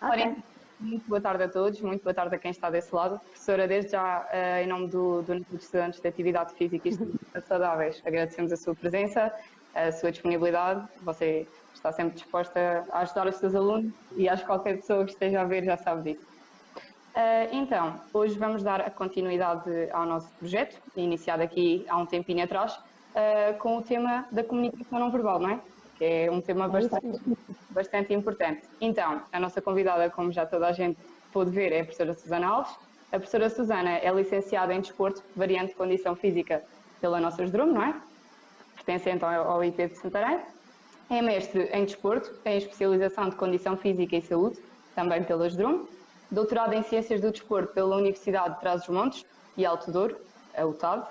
Ok. Ora, muito boa tarde a todos, muito boa tarde a quem está desse lado. Professora, desde já, em nome do Núcleo de Estudantes de Atividade Física e Estudos Saudáveis, agradecemos a sua presença, a sua disponibilidade. Você está sempre disposta a ajudar os seus alunos e acho que qualquer pessoa que esteja a ver já sabe disso. Então, hoje vamos dar a continuidade ao nosso projeto, iniciado aqui há um tempinho atrás, com o tema da comunicação não verbal, não é? Que é um tema bastante importante. Então, a nossa convidada, como já toda a gente pôde ver, é a professora Susana Alves. A professora Susana é licenciada em Desporto, variante de Condição Física pela nossa Esdrume, não é? Pertence então ao IP de Santarém. É mestre em Desporto, tem especialização de Condição Física e Saúde, também pela Esdrume. Doutorado em Ciências do Desporto pela Universidade de Trás-os-Montes e Alto Douro, a UTAD.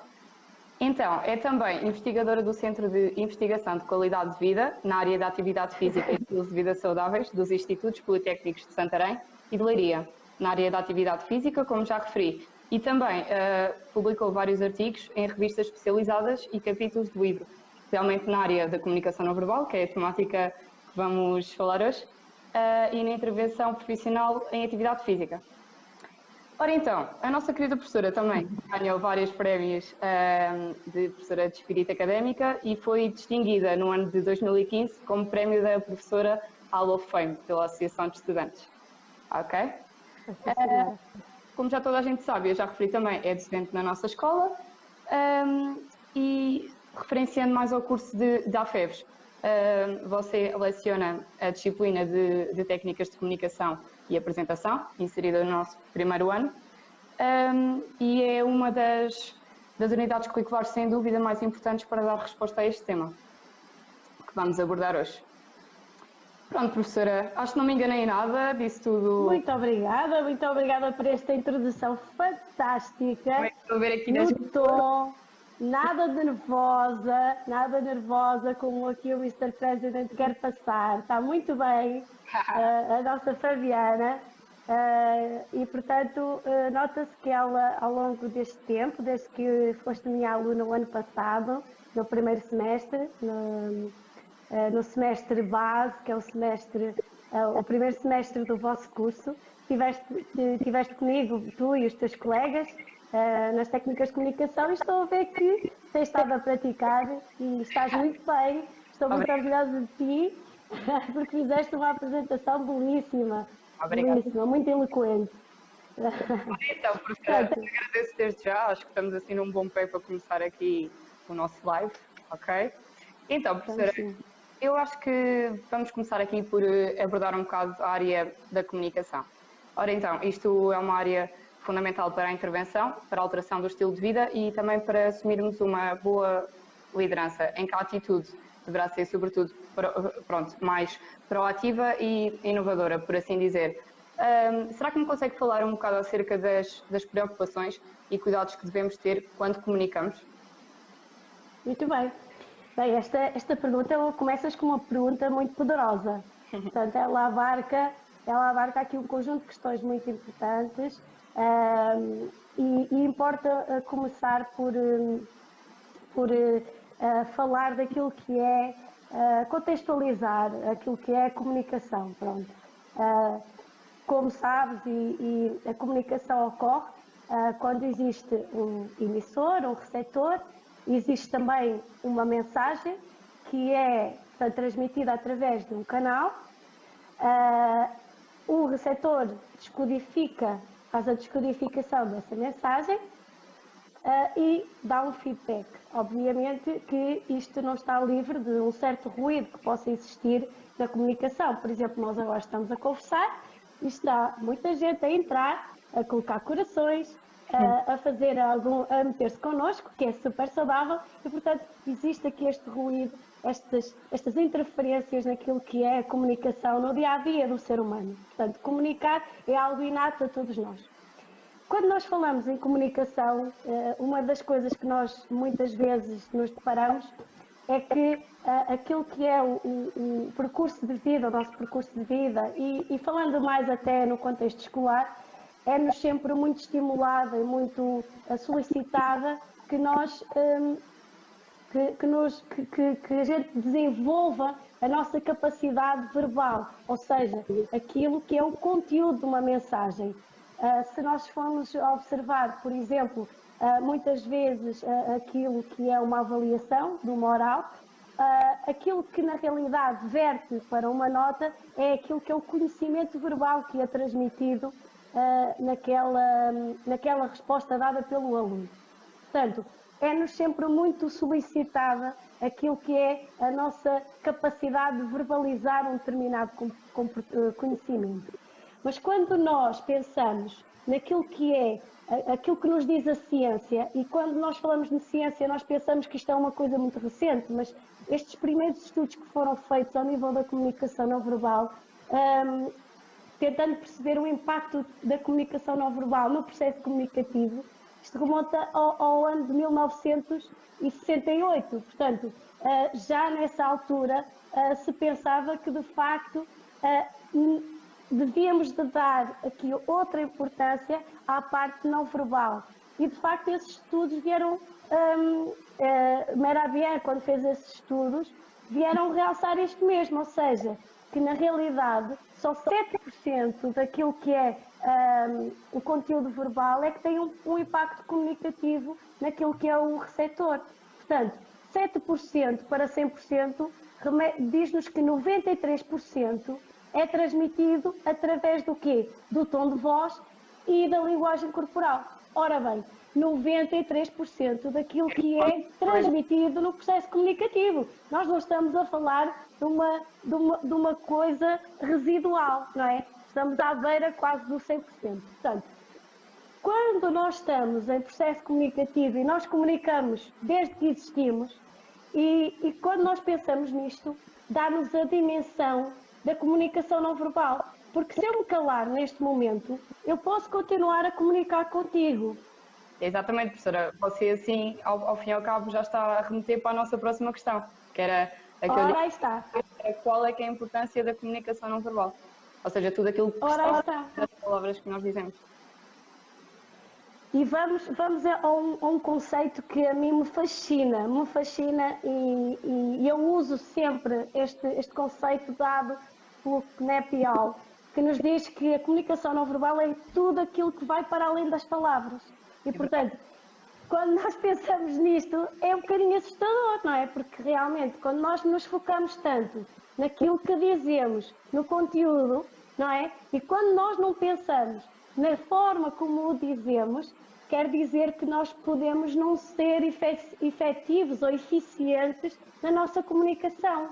Então, é também investigadora do Centro de Investigação de Qualidade de Vida na área da Atividade Física e Estilos de Vida Saudáveis dos Institutos Politécnicos de Santarém e de Leiria, na área da Atividade Física, como já referi. E também publicou vários artigos em revistas especializadas e capítulos de livro, especialmente na área da comunicação não verbal, que é a temática que vamos falar hoje, e na intervenção profissional em atividade física. Ora então, a nossa querida professora também ganhou vários prémios de professora de espírito académica e foi distinguida no ano de 2015 como prémio da professora Hall of Fame pela Associação de Estudantes. Ok? Como já toda a gente sabe, eu já referi também, é docente na nossa escola e referenciando mais ao curso de AFEVs, você leciona a disciplina de técnicas de comunicação e apresentação, inserida no nosso primeiro ano, e é uma das unidades curriculares, sem dúvida, mais importantes para dar resposta a este tema que vamos abordar hoje. Pronto, professora, acho que não me enganei em nada, disse tudo. Muito obrigada por esta introdução fantástica. Estou a ver aqui no tom, nada nervosa como aqui o Mr. President quer passar. Está muito bem a nossa Fabiana. E portanto nota-se que ela, ao longo deste tempo, desde que foste minha aluna o ano passado, no primeiro semestre, no semestre base, que é o primeiro semestre do vosso curso, tiveste comigo, tu e os teus colegas, nas técnicas de comunicação, e estou a ver que tens estado a praticar e estás muito bem. Estou muito orgulhosa de ti, porque fizeste uma apresentação belíssima, belíssima, muito eloquente. Então, professora, agradeço desde já, acho que estamos assim num bom pé para começar aqui o nosso live, ok? Então, professora, eu acho que vamos começar aqui por abordar um bocado a área da comunicação. Ora então, isto é uma área fundamental para a intervenção, para a alteração do estilo de vida e também para assumirmos uma boa liderança, em que a atitude deverá ser, sobretudo, mais proativa e inovadora, por assim dizer. Será que me consegue falar um bocado acerca das preocupações e cuidados que devemos ter quando comunicamos? Muito bem. Bem, esta pergunta, começas com uma pergunta muito poderosa. Portanto, ela abarca aqui um conjunto de questões muito importantes e importa começar por falar daquilo que é, contextualizar aquilo que é a comunicação. Pronto. Como sabes, e a comunicação ocorre quando existe um emissor, um receptor, existe também uma mensagem que é, portanto, transmitida através de um canal. O receptor descodifica, faz a descodificação dessa mensagem e dá um feedback. Obviamente que isto não está livre de um certo ruído que possa existir na comunicação. Por exemplo, nós agora estamos a conversar e está muita gente a entrar, a colocar corações, a meter-se connosco, que é super saudável, e portanto existe aqui este ruído, estas interferências naquilo que é a comunicação no dia-a-dia do ser humano. Portanto, comunicar é algo inato a todos nós. Quando nós falamos em comunicação, uma das coisas que nós muitas vezes nos deparamos é que aquilo que é o percurso de vida, o nosso percurso de vida, e falando mais até no contexto escolar, é-nos sempre muito estimulada e muito solicitada que a gente desenvolva a nossa capacidade verbal, ou seja, aquilo que é o conteúdo de uma mensagem. Se nós formos observar, por exemplo, muitas vezes aquilo que é uma avaliação de uma oral, aquilo que na realidade verte para uma nota é aquilo que é o conhecimento verbal que é transmitido naquela resposta dada pelo aluno. Portanto, é-nos sempre muito solicitada aquilo que é a nossa capacidade de verbalizar um determinado conhecimento. Mas quando nós pensamos naquilo que é aquilo que nos diz a ciência, e quando nós falamos de ciência nós pensamos que isto é uma coisa muito recente, mas estes primeiros estudos que foram feitos ao nível da comunicação não verbal, tentando perceber o impacto da comunicação não verbal no processo comunicativo, isto remonta ao ano de 1968, portanto, já nessa altura se pensava que de facto devíamos de dar aqui outra importância à parte não verbal. E de facto esses estudos vieram, Meravian, quando fez esses estudos, vieram realçar isto mesmo, ou seja, que na realidade só 7% daquilo que é o conteúdo verbal é que tem um impacto comunicativo naquilo que é o receptor. Portanto, 7% para 100% diz-nos que 93% é transmitido através do quê? Do tom de voz e da linguagem corporal. Ora bem, 93% daquilo que é transmitido no processo comunicativo. Nós não estamos a falar de uma coisa residual, não é? Estamos à beira quase do 100%. Portanto, quando nós estamos em processo comunicativo e nós comunicamos desde que existimos, e quando nós pensamos nisto, dá-nos a dimensão da comunicação não verbal. Porque se eu me calar neste momento, eu posso continuar a comunicar contigo. Exatamente, professora. Você, assim, ao fim e ao cabo, já está a remeter para a nossa próxima questão, que era Ora, aí está. Qual é que é a importância da comunicação não verbal? Ou seja, tudo aquilo que está nas palavras que nós dizemos. E vamos a um conceito que a mim me fascina e eu uso sempre este conceito dado pelo Knepial, que nos diz que a comunicação não verbal é tudo aquilo que vai para além das palavras. E, portanto, quando nós pensamos nisto, é um bocadinho assustador, não é? Porque realmente, quando nós nos focamos tanto naquilo que dizemos, no conteúdo, não é? E quando nós não pensamos na forma como o dizemos, quer dizer que nós podemos não ser efetivos ou eficientes na nossa comunicação,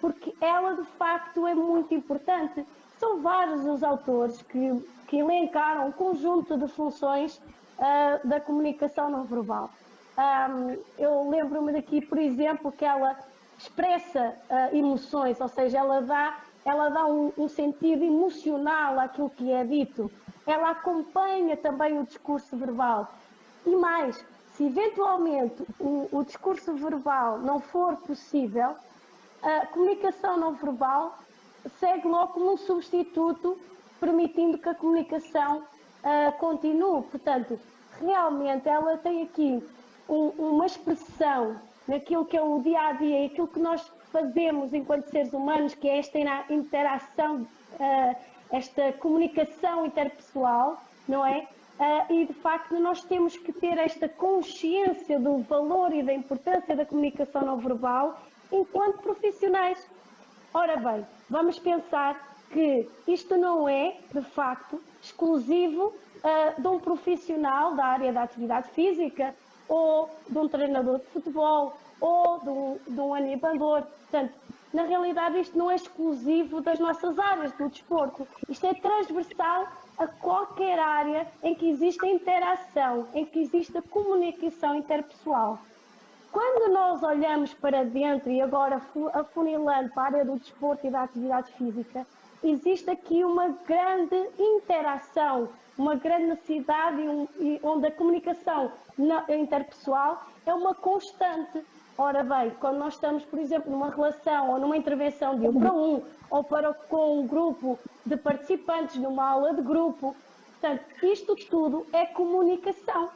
porque ela de facto é muito importante. São vários os autores que elencaram um conjunto de funções da comunicação não verbal. Eu lembro-me daqui, por exemplo, que ela expressa emoções, ou seja, ela dá um sentido emocional àquilo que é dito. Ela acompanha também o discurso verbal. E mais, se eventualmente o discurso verbal não for possível, a comunicação não verbal segue logo como um substituto, permitindo que a comunicação continue. Portanto, realmente ela tem aqui uma expressão naquilo que é o dia-a-dia e aquilo que nós fazemos enquanto seres humanos, que é esta interação, esta comunicação interpessoal, não é? E de facto nós temos que ter esta consciência do valor e da importância da comunicação não verbal enquanto profissionais. Ora bem, vamos pensar que isto não é, de facto, exclusivo de um profissional da área da atividade física ou de um treinador de futebol ou de um animador. Portanto, na realidade isto não é exclusivo das nossas áreas do desporto. Isto é transversal a qualquer área em que existe interação, em que existe a comunicação interpessoal. Quando nós olhamos para dentro e agora afunilando para a área do desporto e da atividade física, existe aqui uma grande interação, uma grande necessidade onde a comunicação interpessoal é uma constante. Ora bem, quando nós estamos, por exemplo, numa relação ou numa intervenção de 1 para 1 ou com um grupo de participantes numa aula de grupo, portanto, isto tudo é comunicação.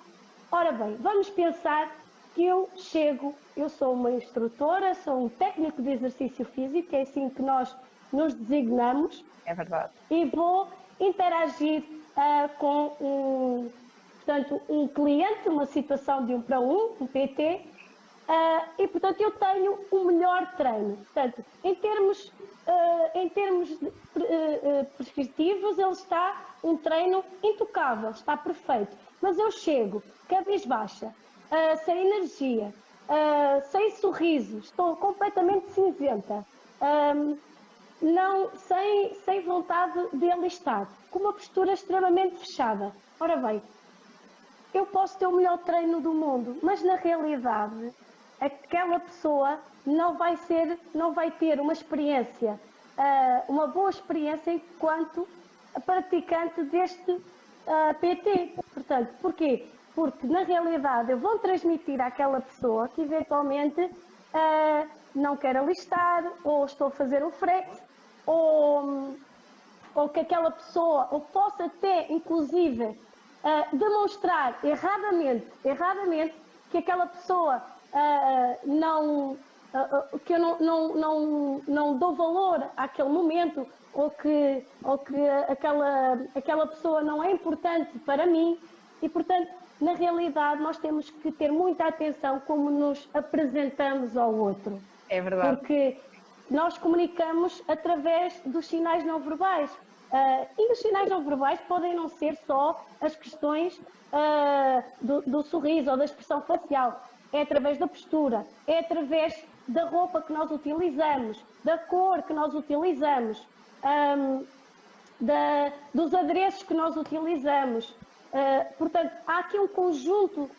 Ora bem, vamos pensar que eu chego, eu sou uma instrutora, sou um técnico de exercício físico, é assim que nós nos designamos. É verdade. E vou interagir com portanto, um cliente, uma situação de 1 para 1, um PT, e portanto eu tenho o melhor treino. Portanto, em termos prescritivos, ele está um treino intocável, está perfeito. Mas eu chego cabisbaixa, sem energia, sem sorriso, estou completamente cinzenta, sem vontade de alistar, com uma postura extremamente fechada. Ora bem, eu posso ter o melhor treino do mundo, mas na realidade aquela pessoa não vai ter uma experiência, uma boa experiência enquanto praticante deste PT. Portanto, porquê? Porque na realidade eu vou transmitir àquela pessoa que eventualmente não quer alistar, ou estou a fazer o frete, ou que aquela pessoa, ou possa até inclusive demonstrar erradamente que aquela pessoa que eu não dou valor àquele momento, ou que aquela pessoa não é importante para mim. E portanto, na realidade, nós temos que ter muita atenção como nos apresentamos ao outro. É verdade. Porque nós comunicamos através dos sinais não verbais. E os sinais não verbais podem não ser só as questões do sorriso ou da expressão facial. É através da postura, é através da roupa que nós utilizamos, da cor que nós utilizamos, dos adereços que nós utilizamos. Portanto, há aqui um conjunto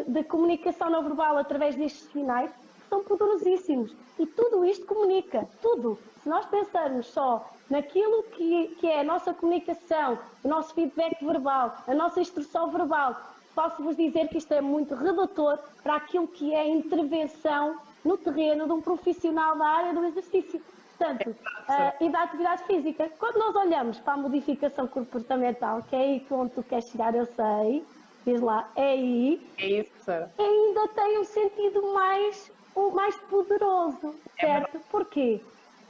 de comunicação não verbal através destes sinais que são poderosíssimos. E tudo isto comunica, tudo. Se nós pensarmos só naquilo que é a nossa comunicação, o nosso feedback verbal, a nossa instrução verbal, posso-vos dizer que isto é muito redutor para aquilo que é a intervenção no terreno de um profissional da área do exercício. Portanto, e da atividade física. Quando nós olhamos para a modificação comportamental, que é aí onde tu queres chegar, eu sei, diz lá, é aí. É isso, professora. Ainda tem um sentido mais poderoso, certo? Porquê?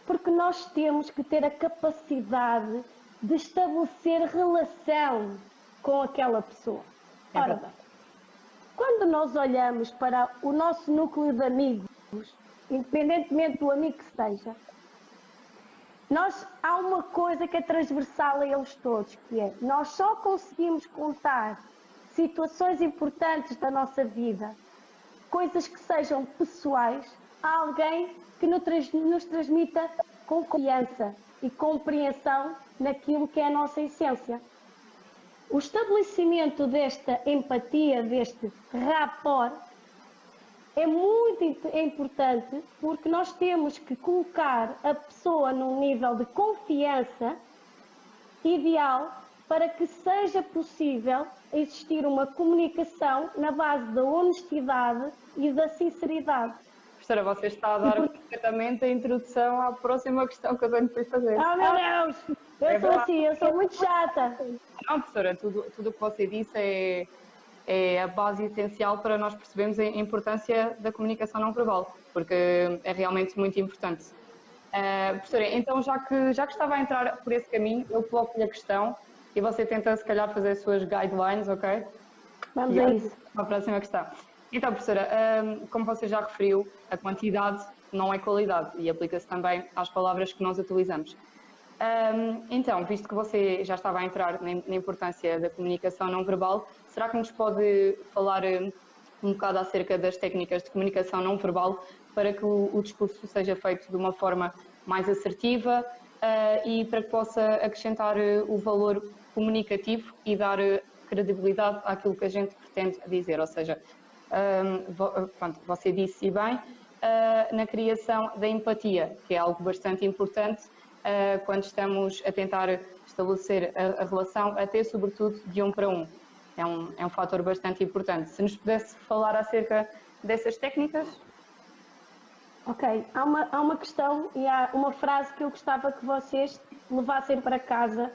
Porque nós temos que ter a capacidade de estabelecer relação com aquela pessoa. Ora bem, quando nós olhamos para o nosso núcleo de amigos, independentemente do amigo que seja, há uma coisa que é transversal a eles todos, que é, nós só conseguimos contar situações importantes da nossa vida, coisas que sejam pessoais, a alguém que nos transmita confiança e compreensão naquilo que é a nossa essência. O estabelecimento desta empatia, deste rapport, é muito importante, porque nós temos que colocar a pessoa num nível de confiança ideal para que seja possível existir uma comunicação na base da honestidade e da sinceridade. Professora, você está a dar perfeitamente a introdução à próxima questão que eu tenho para lhe fazer. Oh, meu Deus! Eu sou assim, eu sou muito chata. Não, professora, tudo o que você disse é a base essencial para nós percebermos a importância da comunicação não verbal, porque é realmente muito importante. Professora, então já que estava a entrar por esse caminho, eu coloco-lhe a questão e você tenta se calhar fazer as suas guidelines, ok? Vamos a isso. A próxima questão. Então, professora, como você já referiu, a quantidade não é qualidade e aplica-se também às palavras que nós utilizamos. Então, visto que você já estava a entrar na importância da comunicação não verbal, será que nos pode falar um bocado acerca das técnicas de comunicação não verbal para que o discurso seja feito de uma forma mais assertiva e para que possa acrescentar o valor comunicativo e dar credibilidade àquilo que a gente pretende dizer? Ou seja, pronto, você disse bem, na criação da empatia, que é algo bastante importante quando estamos a tentar estabelecer a relação, até sobretudo de 1 para 1. É um fator bastante importante. Se nos pudesse falar acerca dessas técnicas? Ok, há uma questão e há uma frase que eu gostava que vocês levassem para casa,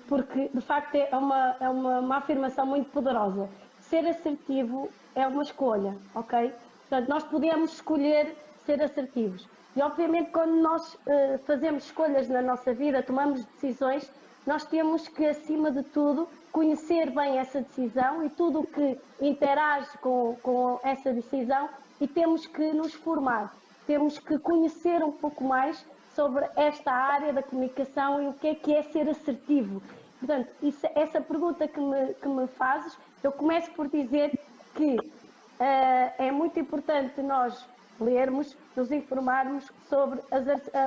porque de facto é uma afirmação muito poderosa. ser assertivo é uma escolha, ok? Portanto, nós podemos escolher ser assertivos. E, obviamente, quando nós fazemos escolhas na nossa vida, tomamos decisões, nós temos que, acima de tudo, conhecer bem essa decisão e tudo o que interage com essa decisão, e temos que nos formar. Temos que conhecer um pouco mais sobre esta área da comunicação e o que é ser assertivo. Portanto, essa pergunta que me fazes, eu começo por dizer que é muito importante nós lermos, nos informarmos sobre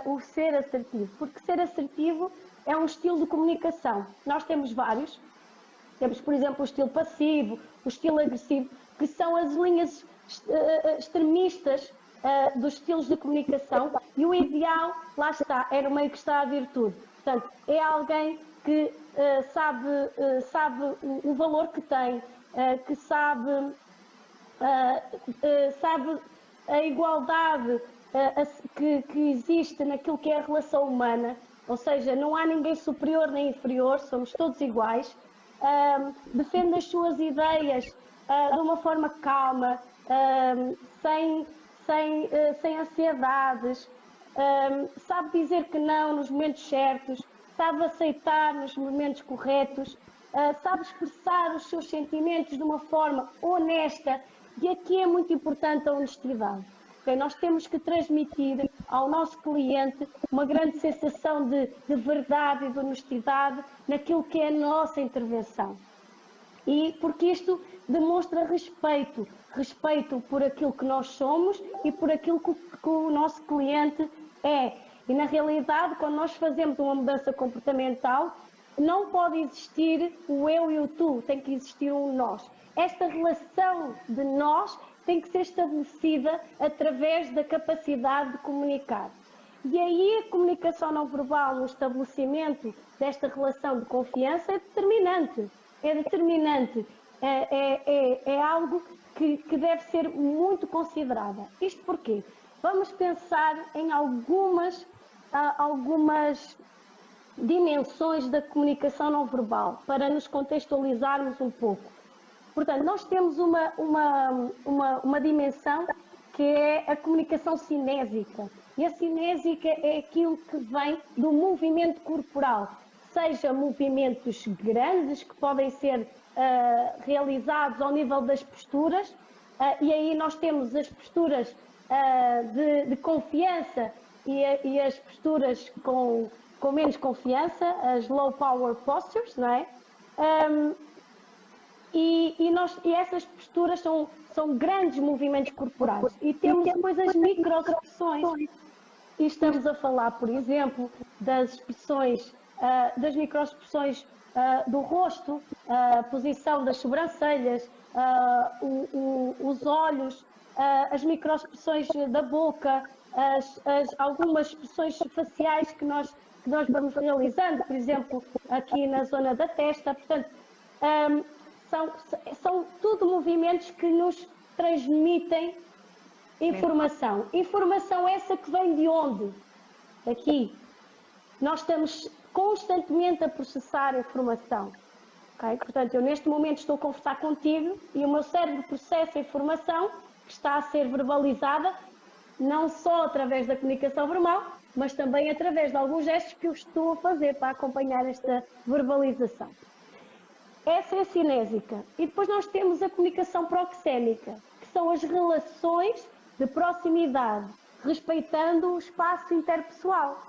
o ser assertivo, porque ser assertivo é um estilo de comunicação. Nós temos vários. Temos, por exemplo, o estilo passivo, o estilo agressivo, que são as linhas extremistas dos estilos de comunicação, e o ideal, lá está, é no meio que está a virtude. Portanto, é alguém que sabe o valor que tem, que sabe a igualdade que existe naquilo que é a relação humana, ou seja, não há ninguém superior nem inferior, somos todos iguais, defende as suas ideias de uma forma calma, sem ansiedades, sabe dizer que não nos momentos certos, sabe aceitar nos momentos corretos, sabe expressar os seus sentimentos de uma forma honesta, e aqui é muito importante a honestidade. Okay? Nós temos que transmitir ao nosso cliente uma grande sensação de verdade e de honestidade naquilo que é a nossa intervenção. E porque isto demonstra respeito, respeito por aquilo que nós somos e por aquilo que o nosso cliente é. E na realidade, quando nós fazemos uma mudança comportamental, não pode existir o eu e o tu, tem que existir um nós. Esta relação de nós tem que ser estabelecida através da capacidade de comunicar. E aí a comunicação não verbal no estabelecimento desta relação de confiança é determinante. É determinante, é algo que deve ser muito considerada. Isto porquê? Vamos pensar em algumas dimensões da comunicação não verbal, para nos contextualizarmos um pouco. Portanto, nós temos uma dimensão que é a comunicação cinésica. E a cinésica é aquilo que vem do movimento corporal, seja movimentos grandes que podem ser realizados ao nível das posturas, e aí nós temos as posturas de confiança e as posturas com menos confiança, as low power postures, não é? E essas posturas são grandes movimentos corporais. E temos depois as microexpressões. E estamos a falar, por exemplo, das expressões, das microexpressões do rosto, a posição das sobrancelhas, os olhos, as microexpressões da boca, algumas expressões faciais que nós vamos realizando, por exemplo, aqui na zona da testa. Portanto, são tudo movimentos que nos transmitem informação. Informação essa que vem de onde? Daqui. Nós estamos constantemente a processar informação. Okay? Portanto, eu neste momento estou a conversar contigo e o meu cérebro processa a informação que está a ser verbalizada, não só através da comunicação verbal, mas também através de alguns gestos que eu estou a fazer para acompanhar esta verbalização. Essa é a cinésica. E depois nós temos a comunicação proxémica, que são as relações de proximidade, respeitando o espaço interpessoal.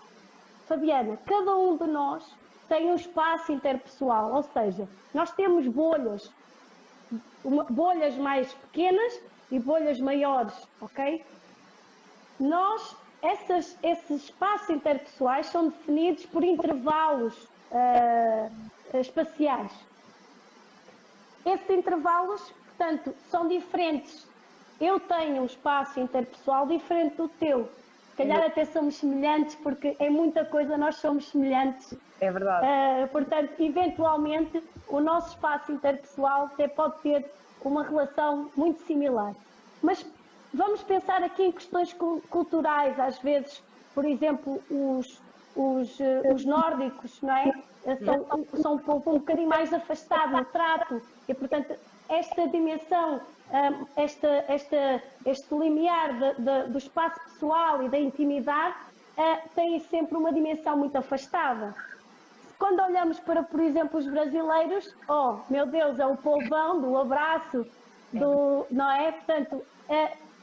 Fabiana, cada um de nós tem um espaço interpessoal, ou seja, nós temos bolhas mais pequenas e bolhas maiores, ok? Esses espaços interpessoais são definidos por intervalos espaciais. Esses intervalos, portanto, são diferentes. Eu tenho um espaço interpessoal diferente do teu. Se calhar até somos semelhantes, porque em muita coisa nós somos semelhantes. É verdade. Portanto, eventualmente, o nosso espaço interpessoal até pode ter uma relação muito similar. Mas vamos pensar aqui em questões culturais, às vezes, por exemplo, os nórdicos, não é? São um bocadinho mais afastados no trato e, portanto, esta dimensão, este limiar do espaço pessoal e da intimidade tem sempre uma dimensão muito afastada. Quando olhamos para, por exemplo, os brasileiros, oh, meu Deus, é o povão do abraço, não é? Portanto,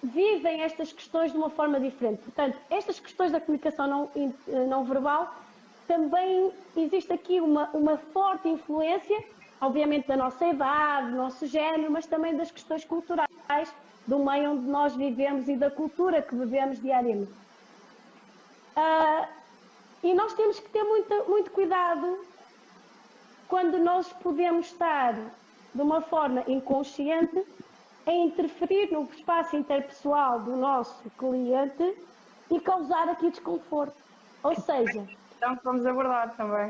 vivem estas questões de uma forma diferente. Portanto, estas questões da comunicação não verbal, também existe aqui uma forte influência, obviamente da nossa idade, do nosso género, mas também das questões culturais, do meio onde nós vivemos e da cultura que vivemos diariamente. E nós temos que ter muito cuidado quando nós podemos estar de uma forma inconsciente a interferir no espaço interpessoal do nosso cliente e causar aqui desconforto. Ou seja... Então, vamos abordar também.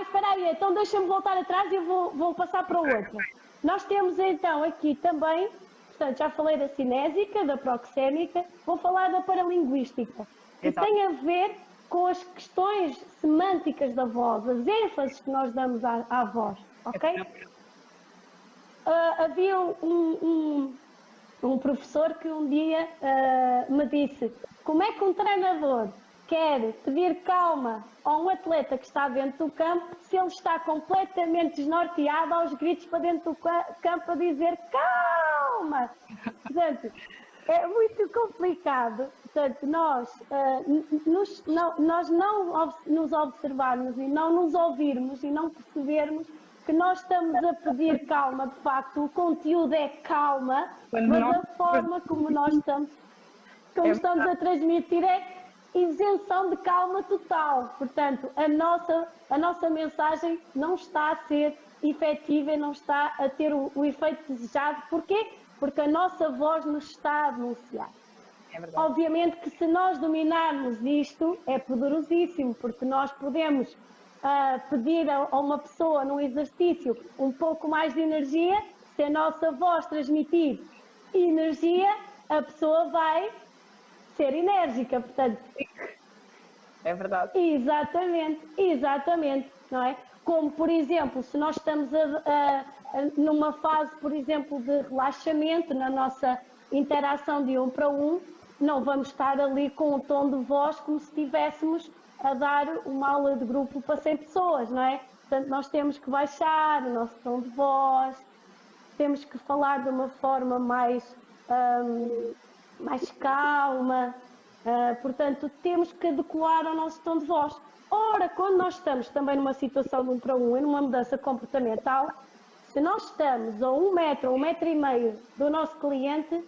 Espera aí, então deixa-me voltar atrás e eu vou passar para o outro. Nós temos então aqui também, portanto, já falei da cinésica, da proxémica, vou falar da paralinguística, que tem a ver com as questões semânticas da voz, as ênfases que nós damos à voz, ok? Havia um professor que um dia me disse: como é que um treinador quer pedir calma a um atleta que está dentro do campo se ele está completamente desnorteado aos gritos para dentro do campo a dizer calma? Portanto, é muito complicado. Portanto, nós não nos observarmos e não nos ouvirmos e não percebermos que nós estamos a pedir calma, de facto, o conteúdo é calma, mas a forma como nós estamos a transmitir é isenção de calma total. Portanto, a nossa mensagem não está a ser efetiva e não está a ter o efeito desejado. Porquê? Porque a nossa voz nos está a denunciar. Obviamente que se nós dominarmos isto, é poderosíssimo, porque nós podemos pedir a uma pessoa num exercício um pouco mais de energia. Se a nossa voz transmitir energia, a pessoa vai ser enérgica, portanto... É verdade. Exatamente, não é? Como, por exemplo, se nós estamos numa fase, por exemplo, de relaxamento, na nossa interação de 1 para 1, não vamos estar ali com um tom de voz como se estivéssemos a dar uma aula de grupo para 100 pessoas, não é? Portanto, nós temos que baixar o nosso tom de voz, temos que falar de uma forma mais calma, portanto, temos que adequar ao nosso tom de voz. Ora, quando nós estamos também numa situação de 1 para 1 e numa mudança comportamental, se nós estamos a 1 metro, 1,5 metros do nosso cliente,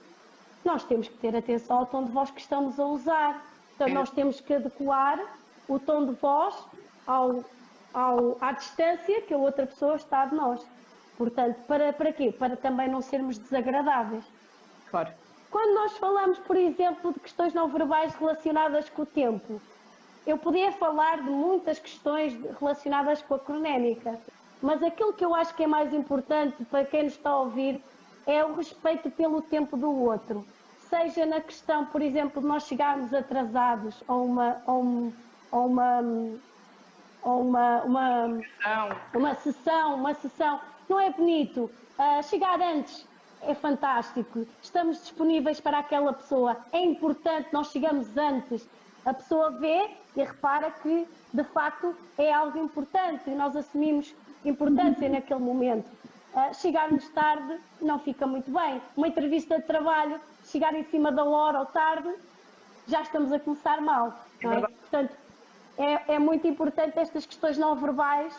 nós temos que ter atenção ao tom de voz que estamos a usar. Portanto, nós temos que adequar o tom de voz à distância que a outra pessoa está de nós. Portanto, para quê? Para também não sermos desagradáveis. Claro. Quando nós falamos, por exemplo, de questões não verbais relacionadas com o tempo, eu podia falar de muitas questões relacionadas com a cronémica, mas aquilo que eu acho que é mais importante para quem nos está a ouvir é o respeito pelo tempo do outro. Seja na questão, por exemplo, de nós chegarmos atrasados a uma sessão, não é bonito. Chegar antes é fantástico, estamos disponíveis para aquela pessoa, é importante, nós chegamos antes, a pessoa vê e repara que de facto é algo importante e nós assumimos importância naquele momento. Chegarmos tarde não fica muito bem. Uma entrevista de trabalho, chegar em cima da hora ou tarde, já estamos a começar mal, não é? Portanto, é muito importante estas questões não verbais,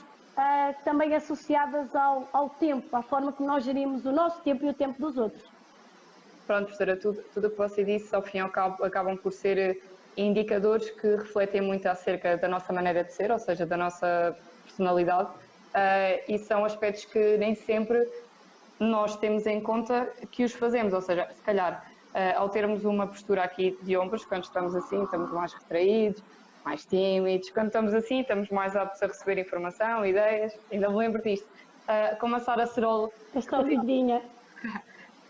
também associadas ao tempo, à forma como nós gerimos o nosso tempo e o tempo dos outros. Pronto, professora, tudo o que você disse, ao fim e ao cabo, acabam por ser indicadores que refletem muito acerca da nossa maneira de ser, ou seja, da nossa personalidade, e são aspectos que nem sempre nós temos em conta que os fazemos, ou seja, se calhar, ao termos uma postura aqui de ombros, quando estamos assim, estamos mais retraídos, mais tímidos, quando estamos assim, estamos mais aptos a receber informação, ideias, ainda me lembro disto. Como a Sara Serol... Esta ouvidinha.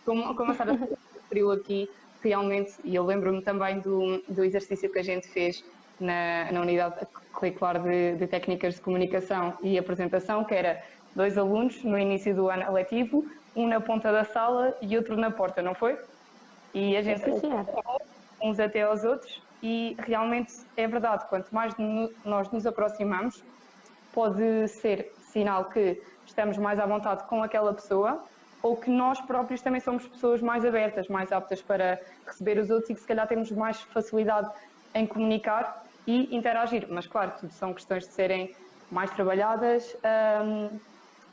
Como a Sara Serol referiu aqui, realmente, e eu lembro-me também do exercício que a gente fez na unidade curricular de técnicas de comunicação e apresentação, que era 2 alunos no início do ano letivo, um na ponta da sala e outro na porta, não foi? E a gente uns até aos outros, e realmente é verdade, quanto mais nós nos aproximamos, pode ser sinal que estamos mais à vontade com aquela pessoa, ou que nós próprios também somos pessoas mais abertas, mais aptas para receber os outros e que se calhar temos mais facilidade em comunicar e interagir. Mas claro, tudo são questões de serem mais trabalhadas,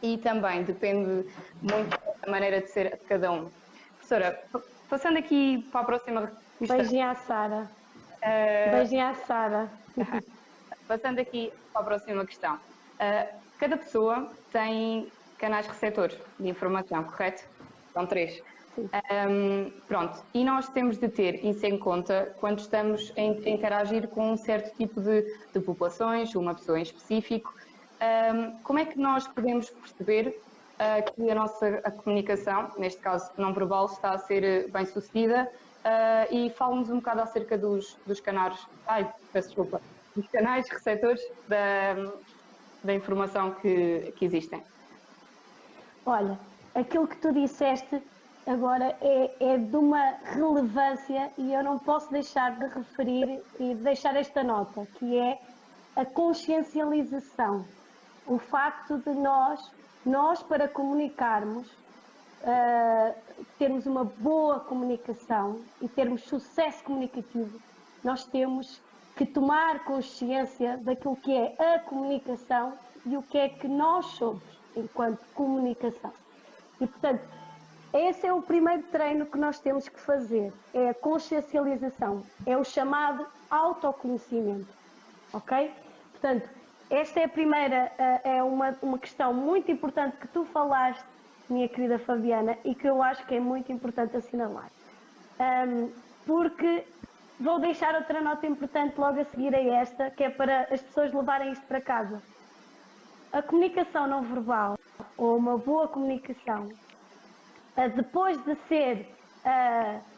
e também depende muito da maneira de ser de cada um. Professora, passando aqui para a próxima questão. Beijinho à Sara. Beijinho à Sara. Passando aqui para a próxima questão. Cada pessoa tem canais receptores de informação, correto? São 3. Pronto, e nós temos de ter isso em conta quando estamos a interagir com um certo tipo de populações, uma pessoa em específico. Como é que nós podemos perceber que a nossa comunicação, neste caso não verbal, está a ser bem sucedida? E fala-nos um bocado acerca dos canais, dos canais receptores da informação que existem. Olha, aquilo que tu disseste agora é de uma relevância e eu não posso deixar de referir e de deixar esta nota, que é a consciencialização. O facto de nós para comunicarmos, termos uma boa comunicação e termos sucesso comunicativo, nós temos que tomar consciência daquilo que é a comunicação e o que é que nós somos enquanto comunicação. E, portanto, esse é o primeiro treino que nós temos que fazer, é a consciencialização, é o chamado autoconhecimento, ok? Portanto, esta é a primeira, é uma questão muito importante que tu falaste, minha querida Fabiana, e que eu acho que é muito importante assinalar. Porque vou deixar outra nota importante logo a seguir a esta, que é para as pessoas levarem isto para casa. A comunicação não verbal, ou uma boa comunicação, depois de ser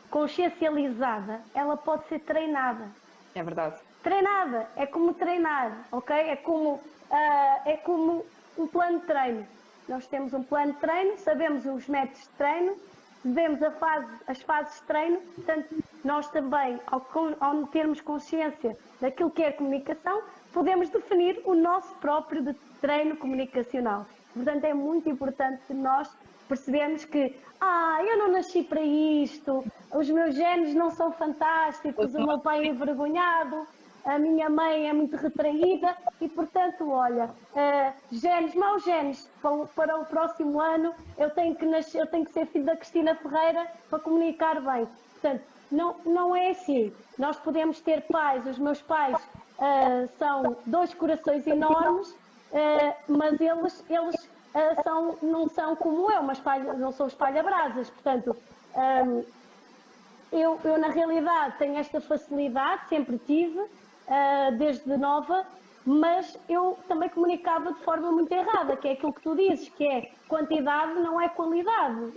consciencializada, ela pode ser treinada. É verdade. Treinada, é como treinar, ok? É como um plano de treino. Nós temos um plano de treino, sabemos os métodos de treino, sabemos as fases de treino, portanto, nós também, ao termos consciência daquilo que é a comunicação, podemos definir o nosso próprio treino comunicacional. Portanto, é muito importante nós percebermos que eu não nasci para isto, os meus genes não são fantásticos, o meu pai é envergonhado, a minha mãe é muito retraída e, portanto, olha, maus genes, para o próximo ano eu tenho que ser filho da Cristina Ferreira para comunicar bem. Portanto, não é assim. Nós podemos ter pais, os meus pais são 2 corações enormes, mas eles não são como eu, não sou espalha-brasas. Portanto, eu na realidade tenho esta facilidade, sempre tive, desde nova, mas eu também comunicava de forma muito errada, que é aquilo que tu dizes, que é quantidade não é qualidade.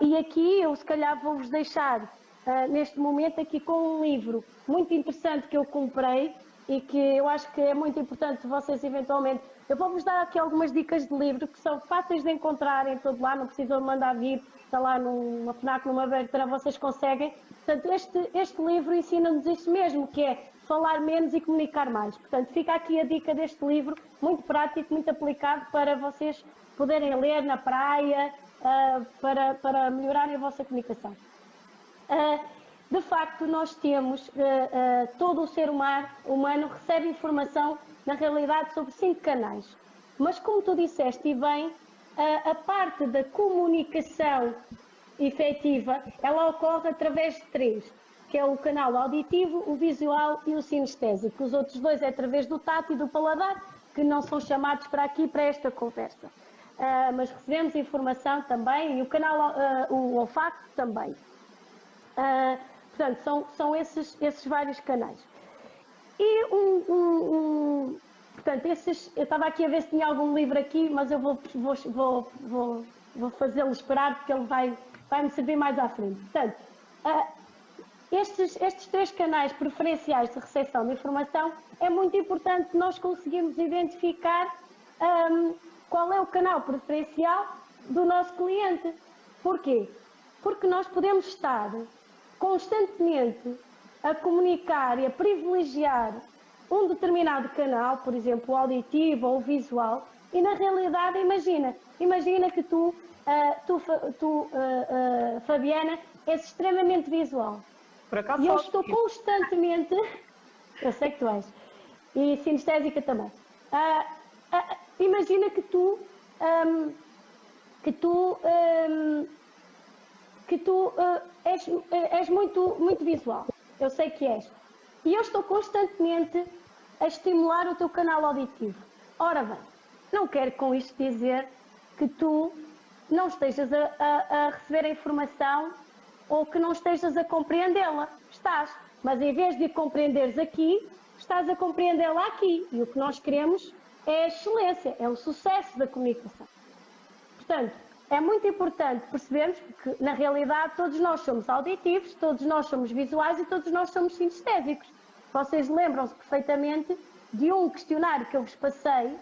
E aqui eu se calhar vou-vos deixar neste momento aqui com um livro muito interessante que eu comprei e que eu acho que é muito importante vocês eventualmente. Eu vou-vos dar aqui algumas dicas de livro que são fáceis de encontrar em todo lado, não precisam mandar vir, está lá numa FNAC, numa Bertrand, vocês conseguem. Portanto, este livro ensina-nos isso mesmo, que é falar menos e comunicar mais. Portanto, fica aqui a dica deste livro, muito prático, muito aplicado para vocês poderem ler na praia, para melhorarem a vossa comunicação. De facto, nós temos, todo o ser humano recebe informação, na realidade, sobre 5 canais. Mas, como tu disseste, e bem, a parte da comunicação efetiva, ela ocorre através de 3, que é o canal auditivo, o visual e o sinestésico. Os outros 2 é através do tato e do paladar, que não são chamados para aqui, para esta conversa. Mas recebemos informação também, e o canal, o olfato também. Portanto, são esses vários canais. E portanto, eu estava aqui a ver se tinha algum livro aqui, mas eu vou fazê-lo esperar, porque ele vai me servir mais à frente. Portanto, estes 3 canais preferenciais de recepção de informação, é muito importante nós conseguirmos identificar qual é o canal preferencial do nosso cliente. Porquê? Porque nós podemos estar constantemente a comunicar e a privilegiar um determinado canal, por exemplo, o auditivo ou o visual, e na realidade, imagina que tu, Fabiana, és extremamente visual. Por acaso E eu estou constantemente, eu sei que tu és, e sinestésica também. Imagina que tu és muito visual, eu sei que és, e eu estou constantemente a estimular o teu canal auditivo. Ora bem, não quero com isto dizer que tu não estejas a receber a informação ou que não estejas a compreendê-la. Estás, mas em vez de compreenderes aqui, estás a compreendê-la aqui. E o que nós queremos é a excelência, é o sucesso da comunicação. Portanto, é muito importante percebermos que, na realidade, todos nós somos auditivos, todos nós somos visuais e todos nós somos sinestésicos. Vocês lembram-se perfeitamente de um questionário que eu vos passei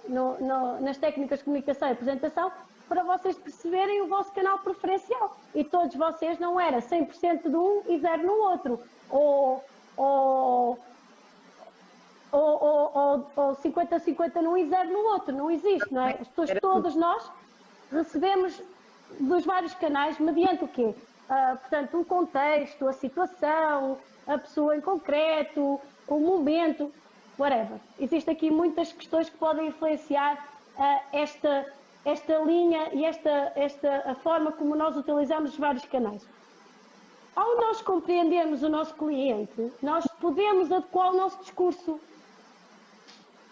nas técnicas de comunicação e apresentação para vocês perceberem o vosso canal preferencial. E todos vocês não era 100% de um e 0% no outro. Ou 50-50 num e 0% no outro. Não existe, não é? As pessoas, todos nós, recebemos dos vários canais mediante o quê? Portanto, o contexto, a situação, a pessoa em concreto, o momento, whatever. Existem aqui muitas questões que podem influenciar esta linha e a forma como nós utilizamos os vários canais. Ao nós compreendermos o nosso cliente, nós podemos adequar o nosso discurso.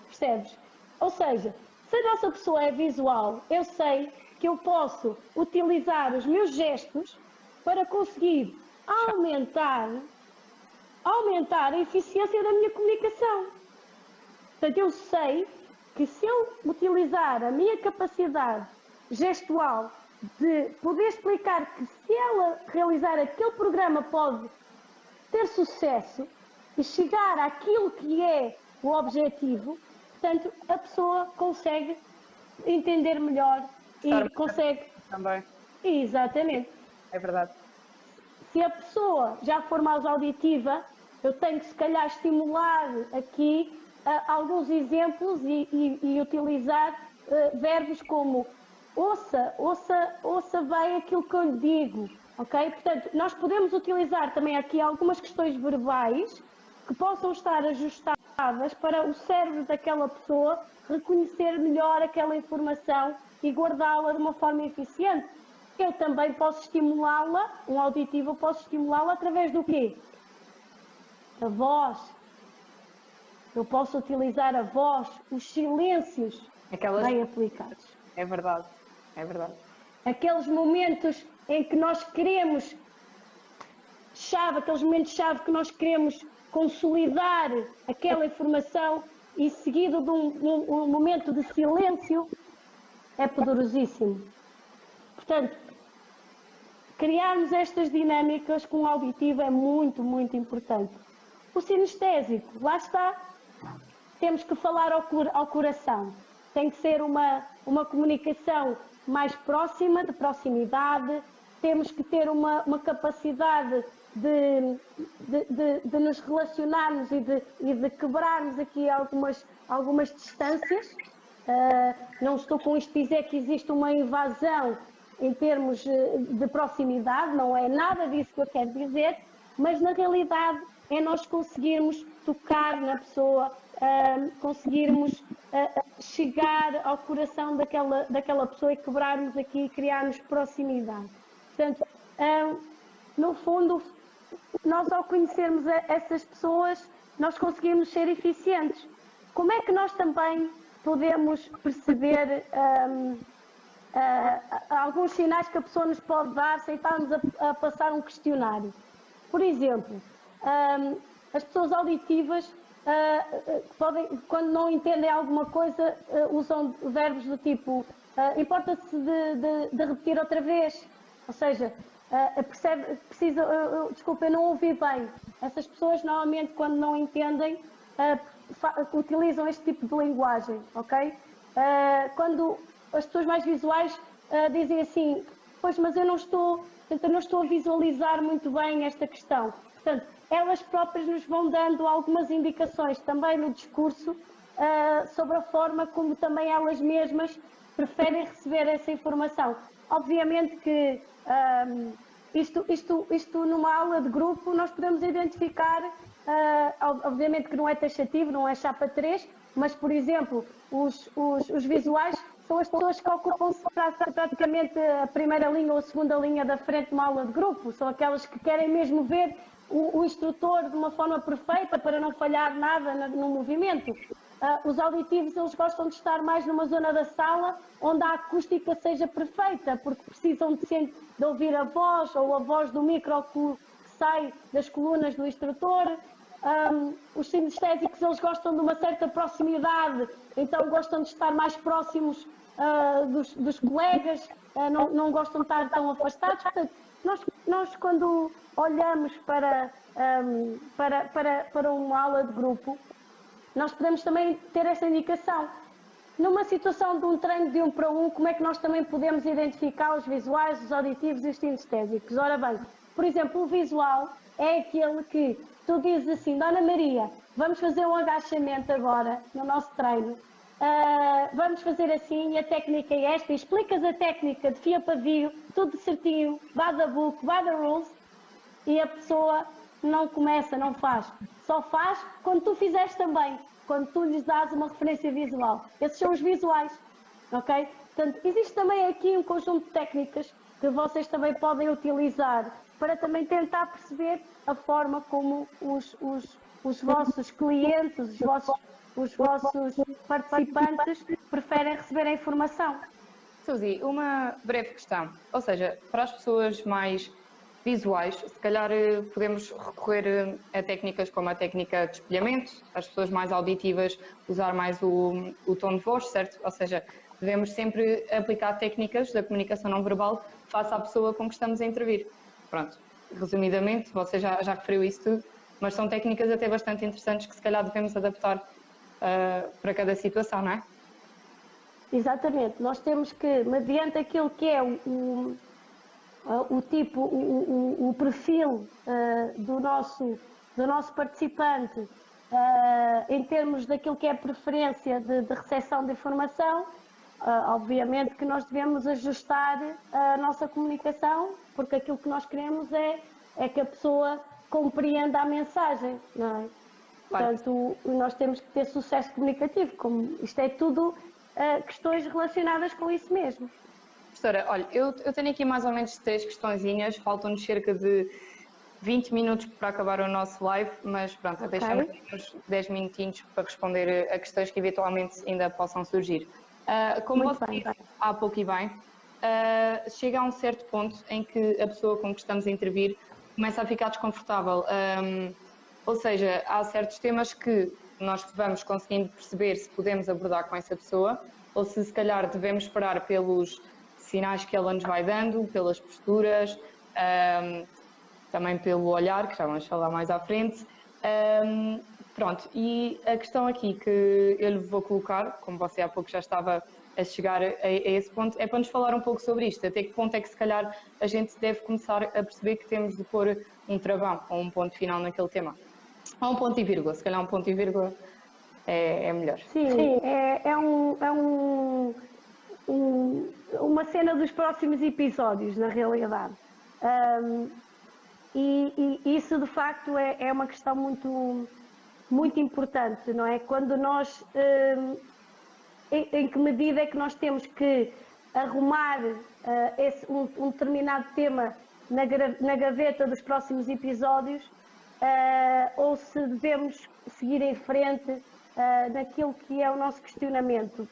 Percebes? Ou seja, se a nossa pessoa é visual, eu sei que eu posso utilizar os meus gestos para conseguir aumentar a eficiência da minha comunicação. Portanto, eu sei que se eu utilizar a minha capacidade gestual de poder explicar que se ela realizar aquele programa pode ter sucesso e chegar àquilo que é o objetivo, portanto, a pessoa consegue entender melhor e consegue... Também. Exatamente. É verdade. Se a pessoa já for mais auditiva, eu tenho que se calhar estimular aqui alguns exemplos e utilizar verbos como ouça bem aquilo que eu lhe digo, ok? Portanto, nós podemos utilizar também aqui algumas questões verbais que possam estar ajustadas para o cérebro daquela pessoa reconhecer melhor aquela informação e guardá-la de uma forma eficiente. Eu também posso estimulá-la, um auditivo, eu posso estimulá-la através do quê? A voz. Eu posso utilizar a voz, os silêncios bem aplicados. É verdade, é verdade. Aqueles momentos em que nós queremos aqueles momentos-chave que nós queremos consolidar aquela informação e seguido de um momento de silêncio, é poderosíssimo. Portanto, criarmos estas dinâmicas com o auditivo é muito, muito importante. O sinestésico, lá está, temos que falar ao coração. Tem que ser uma comunicação mais próxima, de proximidade, temos que ter uma capacidade de nos relacionarmos e de quebrarmos aqui algumas distâncias. Não estou com isto a dizer que existe uma invasão em termos de proximidade, não é nada disso que eu quero dizer, mas na realidade é nós conseguirmos tocar na pessoa, conseguirmos chegar ao coração daquela pessoa e quebrarmos aqui e criarmos proximidade. Portanto, no fundo, nós ao conhecermos essas pessoas, nós conseguimos ser eficientes. Como é que nós também podemos perceber alguns sinais que a pessoa nos pode dar sem estarmos a passar um questionário? Por exemplo, as pessoas auditivas quando não entendem alguma coisa, usam verbos do tipo importa-se de repetir outra vez, ou seja, desculpa, eu não ouvi bem. Essas pessoas normalmente quando não entendem utilizam este tipo de linguagem, ok? Quando as pessoas mais visuais dizem assim, pois, mas eu não estou a visualizar muito bem esta questão. Portanto, elas próprias nos vão dando algumas indicações também no discurso sobre a forma como também elas mesmas preferem receber essa informação. Obviamente que isto numa aula de grupo nós podemos identificar, obviamente que não é taxativo, não é chapa 3, mas, por exemplo, os visuais são as pessoas que ocupam-se praticamente a primeira linha ou a segunda linha da frente de uma aula de grupo, são aquelas que querem mesmo ver o instrutor de uma forma perfeita para não falhar nada no movimento. Os auditivos, eles gostam de estar mais numa zona da sala onde a acústica seja perfeita, porque precisam de ouvir a voz ou a voz do micro que sai das colunas do instrutor. Os sinestésicos, eles gostam de uma certa proximidade, então gostam de estar mais próximos dos colegas, não gostam de estar tão afastados. Portanto, nós quando olhamos para uma aula de grupo, nós podemos também ter essa indicação. Numa situação de um treino de 1 para 1, como é que nós também podemos identificar os visuais, os auditivos e os sinestésicos? Ora bem, por exemplo, o visual é aquele que tu dizes assim, Dona Maria, vamos fazer um agachamento agora no nosso treino, vamos fazer assim e a técnica é esta, e explicas a técnica de fio a pavio, tudo certinho, by the book, by the rules, e a pessoa não começa, não faz. Só faz quando tu fizeres também, quando tu lhes dás uma referência visual. Esses são os visuais, ok? Portanto, existe também aqui um conjunto de técnicas que vocês também podem utilizar para também tentar perceber a forma como os vossos clientes, os vossos participantes preferem receber a informação. Suzy, uma breve questão. Ou seja, para as pessoas mais visuais, se calhar podemos recorrer a técnicas como a técnica de espelhamento, as pessoas mais auditivas usar mais o tom de voz, certo? Ou seja, devemos sempre aplicar técnicas da comunicação não verbal face à pessoa com que estamos a intervir. Pronto, resumidamente, você já referiu isso tudo, mas são técnicas até bastante interessantes que se calhar devemos adaptar para cada situação, não é? Exatamente, nós temos que, mediante aquilo que é o perfil do nosso participante, em termos daquilo que é a preferência de recepção de informação, obviamente que nós devemos ajustar a nossa comunicação, porque aquilo que nós queremos é que a pessoa compreenda a mensagem, não é? Portanto, nós temos que ter sucesso comunicativo, como isto é tudo questões relacionadas com isso mesmo. Professora, olha, eu tenho aqui mais ou menos 3 questõezinhas, faltam-nos cerca de 20 minutos para acabar o nosso live, mas pronto, okay. Deixamos uns 10 minutinhos para responder a questões que eventualmente ainda possam surgir. Como você disse há pouco e bem, chega a um certo ponto em que a pessoa com que estamos a intervir começa a ficar desconfortável. Ou seja, há certos temas que nós vamos conseguindo perceber se podemos abordar com essa pessoa ou se calhar devemos esperar pelos sinais que ela nos vai dando, pelas posturas, também pelo olhar, que já vamos falar mais à frente. Pronto, e a questão aqui que eu lhe vou colocar, como você há pouco já estava a chegar a esse ponto, é para nos falar um pouco sobre isto. Até que ponto é que se calhar a gente deve começar a perceber que temos de pôr um travão ou um ponto final naquele tema? Ou um ponto e vírgula, se calhar um ponto e vírgula é melhor. Sim, uma cena dos próximos episódios, na realidade. E isso, de facto, é uma questão muito importante, não é? Quando nós, em que medida é que nós temos que arrumar um determinado tema na gaveta dos próximos episódios, ou se devemos seguir em frente naquilo que é o nosso questionamento,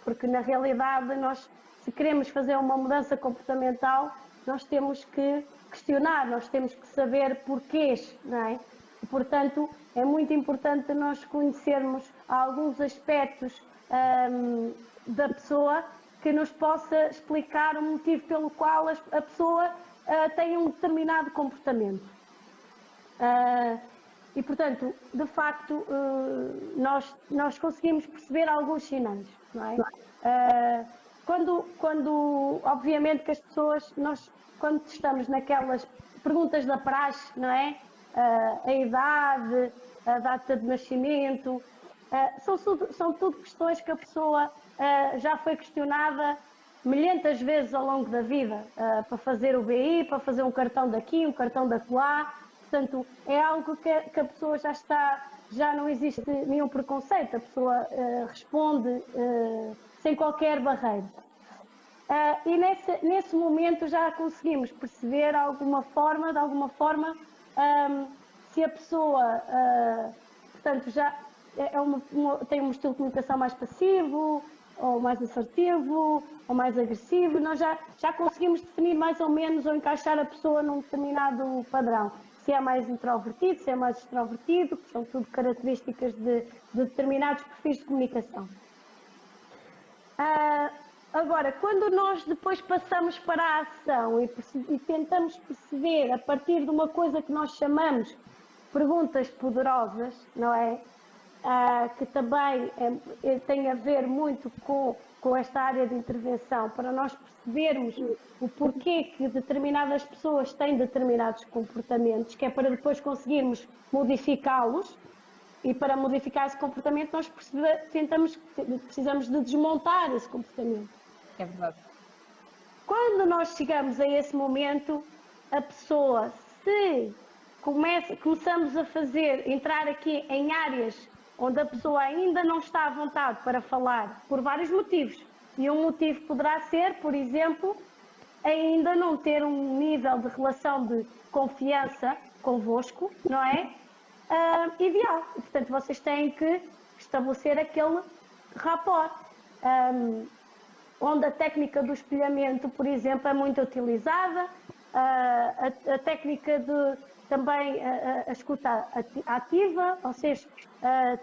porque na realidade nós, se queremos fazer uma mudança comportamental, nós temos que questionar, nós temos que saber porquês, não é? E, portanto, é muito importante nós conhecermos alguns aspectos da pessoa que nos possa explicar o motivo pelo qual a pessoa tem um determinado comportamento. E, portanto, de facto, nós conseguimos perceber alguns sinais, não é? obviamente que as pessoas, nós, quando estamos naquelas perguntas da praxe, não é? A idade, a data de nascimento, são tudo questões que a pessoa já foi questionada milhentas vezes ao longo da vida, para fazer o BI, para fazer um cartão daqui, um cartão da lá. Portanto, é algo que a pessoa já não existe nenhum preconceito, a pessoa responde sem qualquer barreira. E nesse momento já conseguimos perceber de alguma forma, se a pessoa, portanto, já tem um estilo de comunicação mais passivo, ou mais assertivo, ou mais agressivo. Nós já conseguimos definir mais ou menos ou encaixar a pessoa num determinado padrão. Se é mais introvertido, se é mais extrovertido, que são tudo características de determinados perfis de comunicação. Agora, quando nós depois passamos para a ação e tentamos perceber a partir de uma coisa que nós chamamos perguntas poderosas, não é? Que também tem a ver muito com esta área de intervenção, para nós percebermos o porquê que determinadas pessoas têm determinados comportamentos, que é para depois conseguirmos modificá-los. E para modificar esse comportamento nós precisamos de desmontar esse comportamento. É verdade. Quando nós chegamos a esse momento, a pessoa, se começamos a entrar aqui em áreas onde a pessoa ainda não está à vontade para falar, por vários motivos. E um motivo poderá ser, por exemplo, ainda não ter um nível de relação de confiança convosco, não é? Ideal. E, portanto, vocês têm que estabelecer aquele rapport. Onde a técnica do espelhamento, por exemplo, é muito utilizada, a técnica de também a escuta ativa, vocês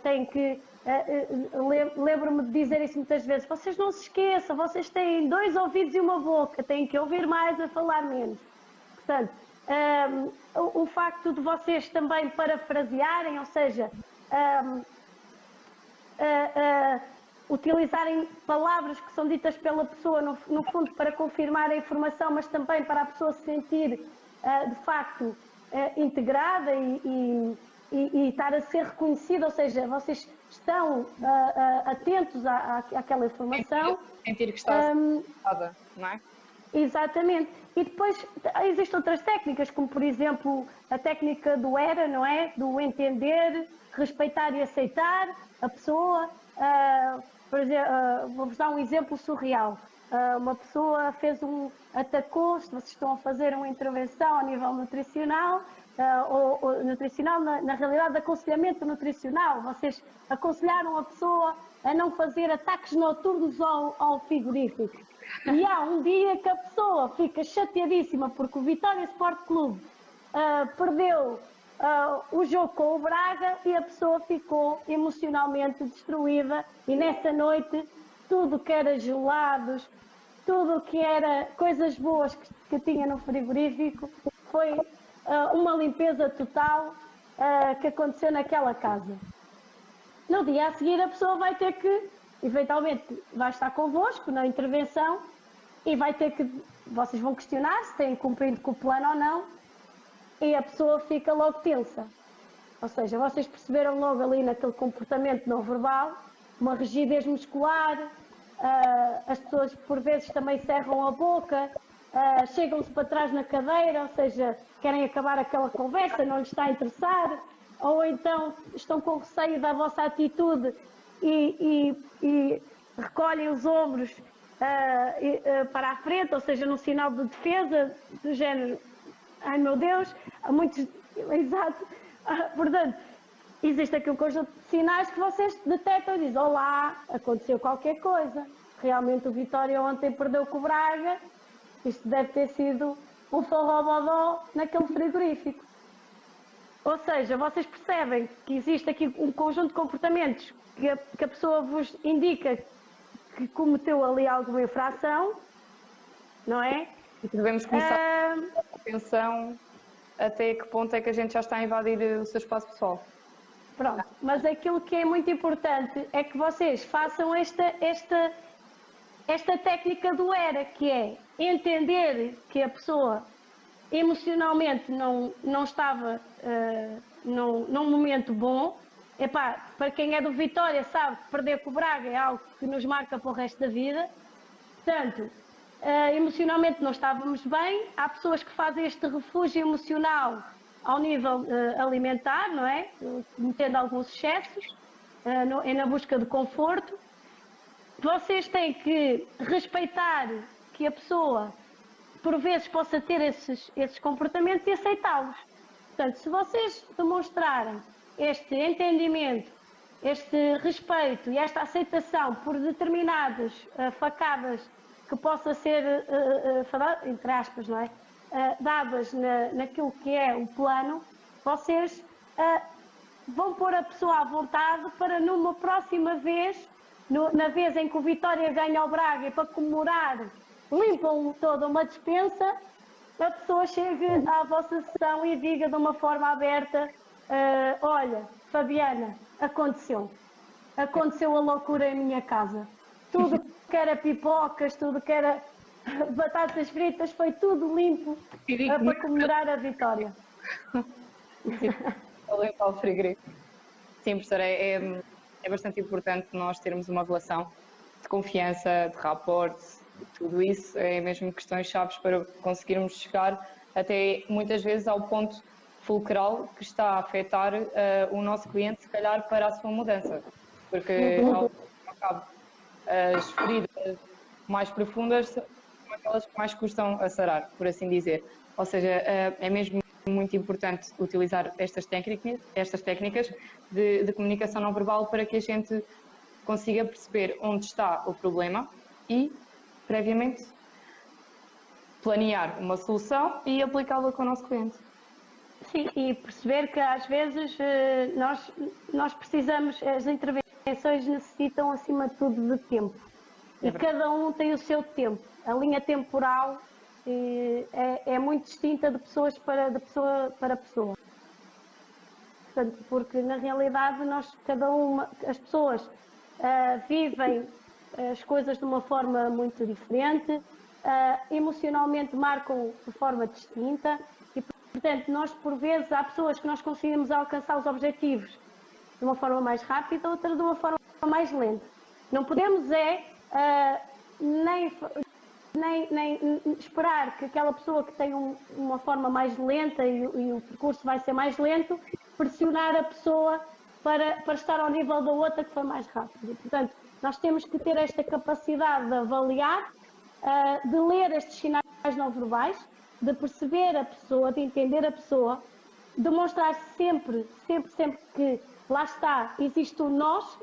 têm que, lembro-me de dizer isso muitas vezes, vocês não se esqueçam, vocês têm 2 ouvidos e uma boca, têm que ouvir mais a falar menos. Portanto, o facto de vocês também parafrasearem, ou seja, utilizarem palavras que são ditas pela pessoa, no fundo, para confirmar a informação, mas também para a pessoa se sentir, de facto, integrada e estar a ser reconhecida, ou seja, vocês estão atentos àquela informação. Sentir que está acertada, não é? Exatamente. E depois existem outras técnicas, como por exemplo a técnica do ERA, não é? Do entender, respeitar e aceitar a pessoa. Por exemplo, vou-vos dar um exemplo surreal. Uma pessoa atacou, se vocês estão a fazer uma intervenção a nível nutricional, ou nutricional, na realidade, aconselhamento nutricional. Vocês aconselharam a pessoa a não fazer ataques noturnos ao frigorífico. E há um dia que a pessoa fica chateadíssima porque o Vitória Sport Clube perdeu o jogo com o Braga e a pessoa ficou emocionalmente destruída. E nessa noite, tudo que era gelados, tudo que era coisas boas que tinha no frigorífico, foi uma limpeza total que aconteceu naquela casa. No dia a seguir, a pessoa vai ter que, eventualmente, vai estar convosco na intervenção e vocês vão questionar se têm cumprido com o plano ou não, e a pessoa fica logo tensa. Ou seja, vocês perceberam logo ali naquele comportamento não verbal, uma rigidez muscular, as pessoas por vezes também cerram a boca, chegam-se para trás na cadeira, ou seja, querem acabar aquela conversa, não lhes está a interessar, ou então estão com receio da vossa atitude e recolhem os ombros para a frente, ou seja, num sinal de defesa, do género, ai meu Deus, há muitos, exato, portanto, existe aqui um conjunto de sinais que vocês detectam e dizem, olá, aconteceu qualquer coisa, realmente o Vitória ontem perdeu com o Braga, isto deve ter sido um forró-bodó naquele frigorífico. Ou seja, vocês percebem que existe aqui um conjunto de comportamentos que a pessoa vos indica que cometeu ali alguma infração, não é? E que devemos começar a atenção até que ponto é que a gente já está a invadir o seu espaço pessoal. Pronto, mas aquilo que é muito importante é que vocês façam esta esta técnica do ERA, que é entender que a pessoa emocionalmente não estava num momento bom. Epá, para quem é do Vitória sabe que perder com o Braga é algo que nos marca para o resto da vida. Portanto, emocionalmente não estávamos bem. Há pessoas que fazem este refúgio emocional ao nível alimentar, não é? Cometendo alguns excessos, na busca de conforto. Vocês têm que respeitar que a pessoa, por vezes, possa ter esses comportamentos e aceitá-los. Portanto, se vocês demonstrarem este entendimento, este respeito e esta aceitação por determinadas facadas que possa ser, entre aspas, não é? Dadas naquilo que é o plano, vocês vão pôr a pessoa à vontade para numa próxima vez, na vez em que o Vitória ganha ao Braga e para comemorar, limpam toda uma despensa, a pessoa chegue à vossa sessão e diga de uma forma aberta, olha, Fabiana, aconteceu a loucura em minha casa. Tudo que era pipocas, tudo que era batatas fritas, foi tudo limpo para comemorar a vitória. Limpar o frigorífico. Sim, professora, é bastante importante nós termos uma relação de confiança, de rapport, tudo isso é mesmo questões chaves para conseguirmos chegar até muitas vezes ao ponto fulcral que está a afetar o nosso cliente, se calhar, para a sua mudança. Porque, ao cabo, as feridas mais profundas são aquelas que mais custam a sarar, por assim dizer. Ou seja, é mesmo muito importante utilizar estas técnicas de comunicação não verbal para que a gente consiga perceber onde está o problema e, previamente, planear uma solução e aplicá-la com o nosso cliente. Sim, e perceber que às vezes nós precisamos, as intervenções necessitam acima de tudo de tempo. E cada um tem o seu tempo. A linha temporal é muito distinta de pessoa para pessoa. Portanto, porque na realidade as pessoas vivem as coisas de uma forma muito diferente, emocionalmente marcam de forma distinta e, portanto, nós por vezes há pessoas que nós conseguimos alcançar os objetivos de uma forma mais rápida, outras de uma forma mais lenta. Não podemos nem esperar que aquela pessoa que tem uma forma mais lenta e o percurso vai ser mais lento, pressionar a pessoa para estar ao nível da outra que foi mais rápido. Portanto, nós temos que ter esta capacidade de avaliar, de ler estes sinais não verbais, de perceber a pessoa, de entender a pessoa, demonstrar sempre que lá está, existe o nós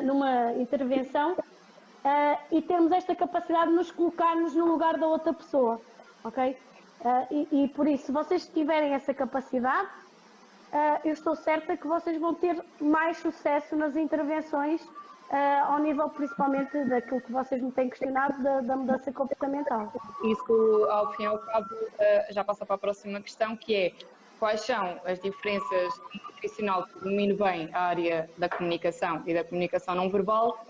numa intervenção e termos esta capacidade de nos colocarmos no lugar da outra pessoa, ok? E por isso, se vocês tiverem essa capacidade, eu estou certa que vocês vão ter mais sucesso nas intervenções ao nível principalmente daquilo que vocês me têm questionado da mudança comportamental. Isso, ao fim e ao cabo, já passa para a próxima questão, que é quais são as diferenças de um profissional que domine bem a área da comunicação e da comunicação não verbal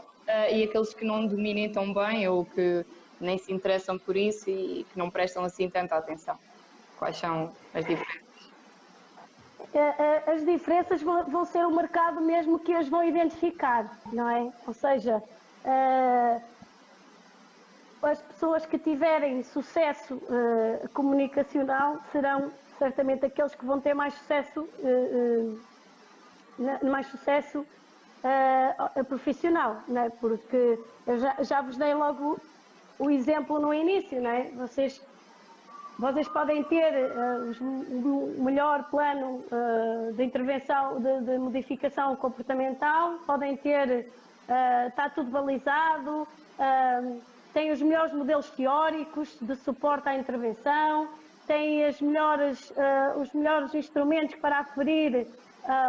e aqueles que não dominem tão bem ou que nem se interessam por isso e que não prestam assim tanta atenção. Quais são as diferenças? As diferenças vão ser o mercado mesmo que as vão identificar, não é? Ou seja, as pessoas que tiverem sucesso comunicacional serão certamente aqueles que vão ter mais sucesso, profissional, não é? Porque eu já vos dei logo o exemplo no início, não é? Vocês podem ter o melhor plano de intervenção, de modificação comportamental, podem ter, está tudo balizado, têm os melhores modelos teóricos de suporte à intervenção, têm os melhores instrumentos para aferir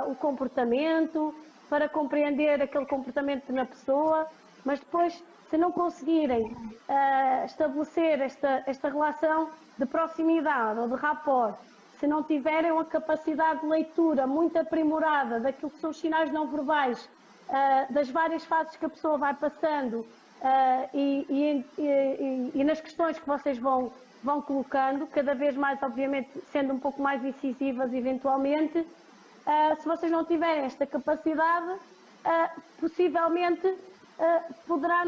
o comportamento, para compreender aquele comportamento na pessoa, mas depois, se não conseguirem estabelecer esta relação de proximidade ou de rapport, se não tiverem uma capacidade de leitura muito aprimorada daquilo que são os sinais não verbais, das várias fases que a pessoa vai passando e nas questões que vocês vão colocando, cada vez mais, obviamente, sendo um pouco mais incisivas eventualmente, se vocês não tiverem esta capacidade, possivelmente poderá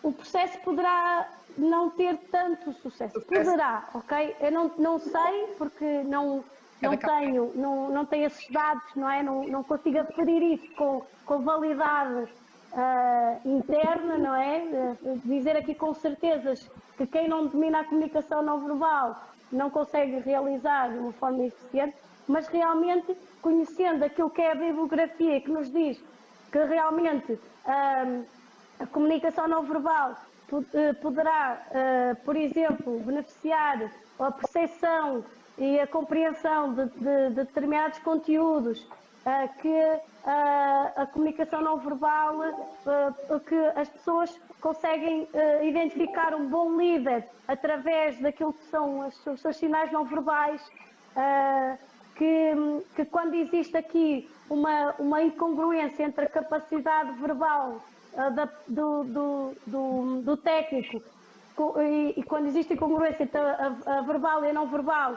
o processo poderá não ter tanto sucesso. Poderá, ok? Eu não sei, porque não tenho esses dados, não é? Não consigo aferir isso com validade interna, não é? Dizer aqui com certezas que quem não domina a comunicação não verbal não consegue realizar de uma forma eficiente, mas realmente conhecendo aquilo que é a bibliografia que nos diz que realmente a comunicação não verbal poderá, por exemplo, beneficiar a percepção e a compreensão de determinados conteúdos, que a comunicação não verbal, que as pessoas conseguem identificar um bom líder através daquilo que são os seus sinais não verbais, que quando existe aqui uma incongruência entre a capacidade verbal do técnico e quando existe incongruência entre a verbal e a não verbal,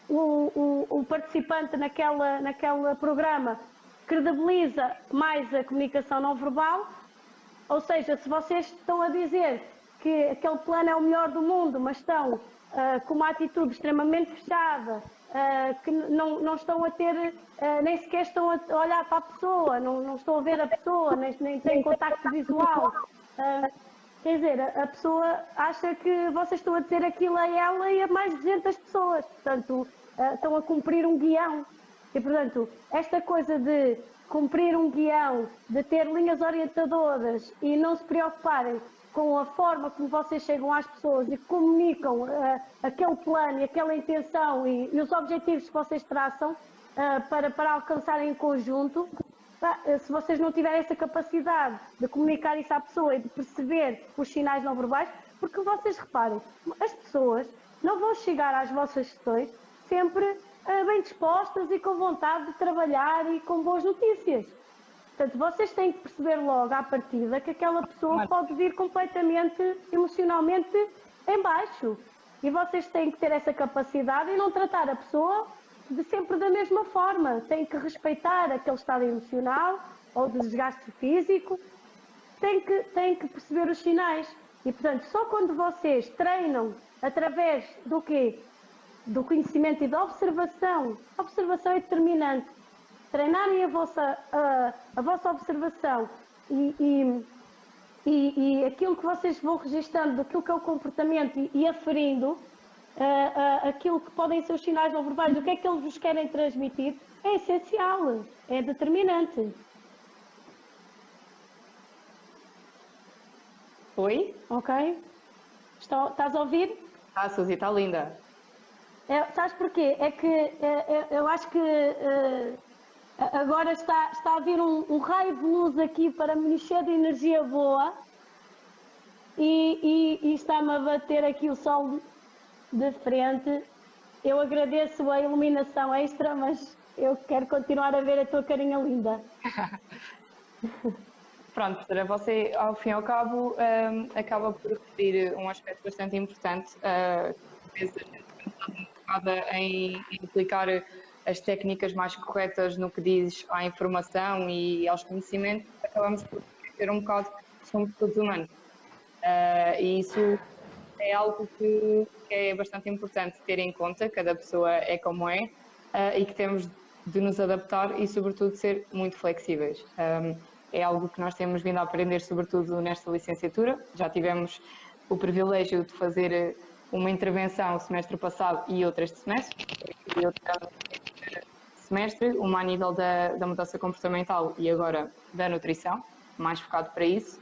o participante naquele programa credibiliza mais a comunicação não verbal. Ou seja, se vocês estão a dizer que aquele plano é o melhor do mundo, mas estão com uma atitude extremamente fechada, que não estão a ter, nem sequer estão a olhar para a pessoa, não estão a ver a pessoa, nem têm contacto visual. Quer dizer, a pessoa acha que vocês estão a dizer aquilo a ela e a mais de 200 pessoas. Portanto, estão a cumprir um guião. E, portanto, esta coisa de cumprir um guião, de ter linhas orientadoras e não se preocuparem com a forma como vocês chegam às pessoas e comunicam aquele plano e aquela intenção e os objetivos que vocês traçam para alcançarem em conjunto, se vocês não tiverem essa capacidade de comunicar isso à pessoa e de perceber os sinais não verbais, porque vocês reparem, as pessoas não vão chegar às vossas sessões sempre bem dispostas e com vontade de trabalhar e com boas notícias. Portanto, vocês têm que perceber logo à partida que aquela pessoa pode vir completamente emocionalmente em baixo. E vocês têm que ter essa capacidade e não tratar a pessoa sempre da mesma forma. Têm que respeitar aquele estado emocional ou de desgaste físico. Têm que perceber os sinais. E, portanto, só quando vocês treinam através do quê? Do conhecimento e da observação. A observação é determinante. Treinarem a vossa observação e aquilo que vocês vão registando, daquilo que é o comportamento e aferindo aquilo que podem ser os sinais não verbais, o que é que eles vos querem transmitir, é essencial, é determinante. Oi? Ok? Estás a ouvir? Ah, Suzy, está linda. Sabes porquê? É que eu acho que agora está a vir um raio de luz aqui para me encher de energia boa e está-me a bater aqui o sol de frente. Eu agradeço a iluminação extra, mas eu quero continuar a ver a tua carinha linda. Pronto, professora, você, ao fim e ao cabo, acaba por referir um aspecto bastante importante. Às vezes a gente está muito focada em aplicar as técnicas mais corretas no que diz à informação e aos conhecimentos, acabamos por ter um bocado que somos todos humanos. E isso é algo que é bastante importante ter em conta, cada pessoa é como é, e que temos de nos adaptar e, sobretudo, ser muito flexíveis. É algo que nós temos vindo a aprender, sobretudo nesta licenciatura. Já tivemos o privilégio de fazer uma intervenção o semestre passado e outra este semestre, e outra semestre, uma a nível da mudança comportamental e agora da nutrição, mais focado para isso,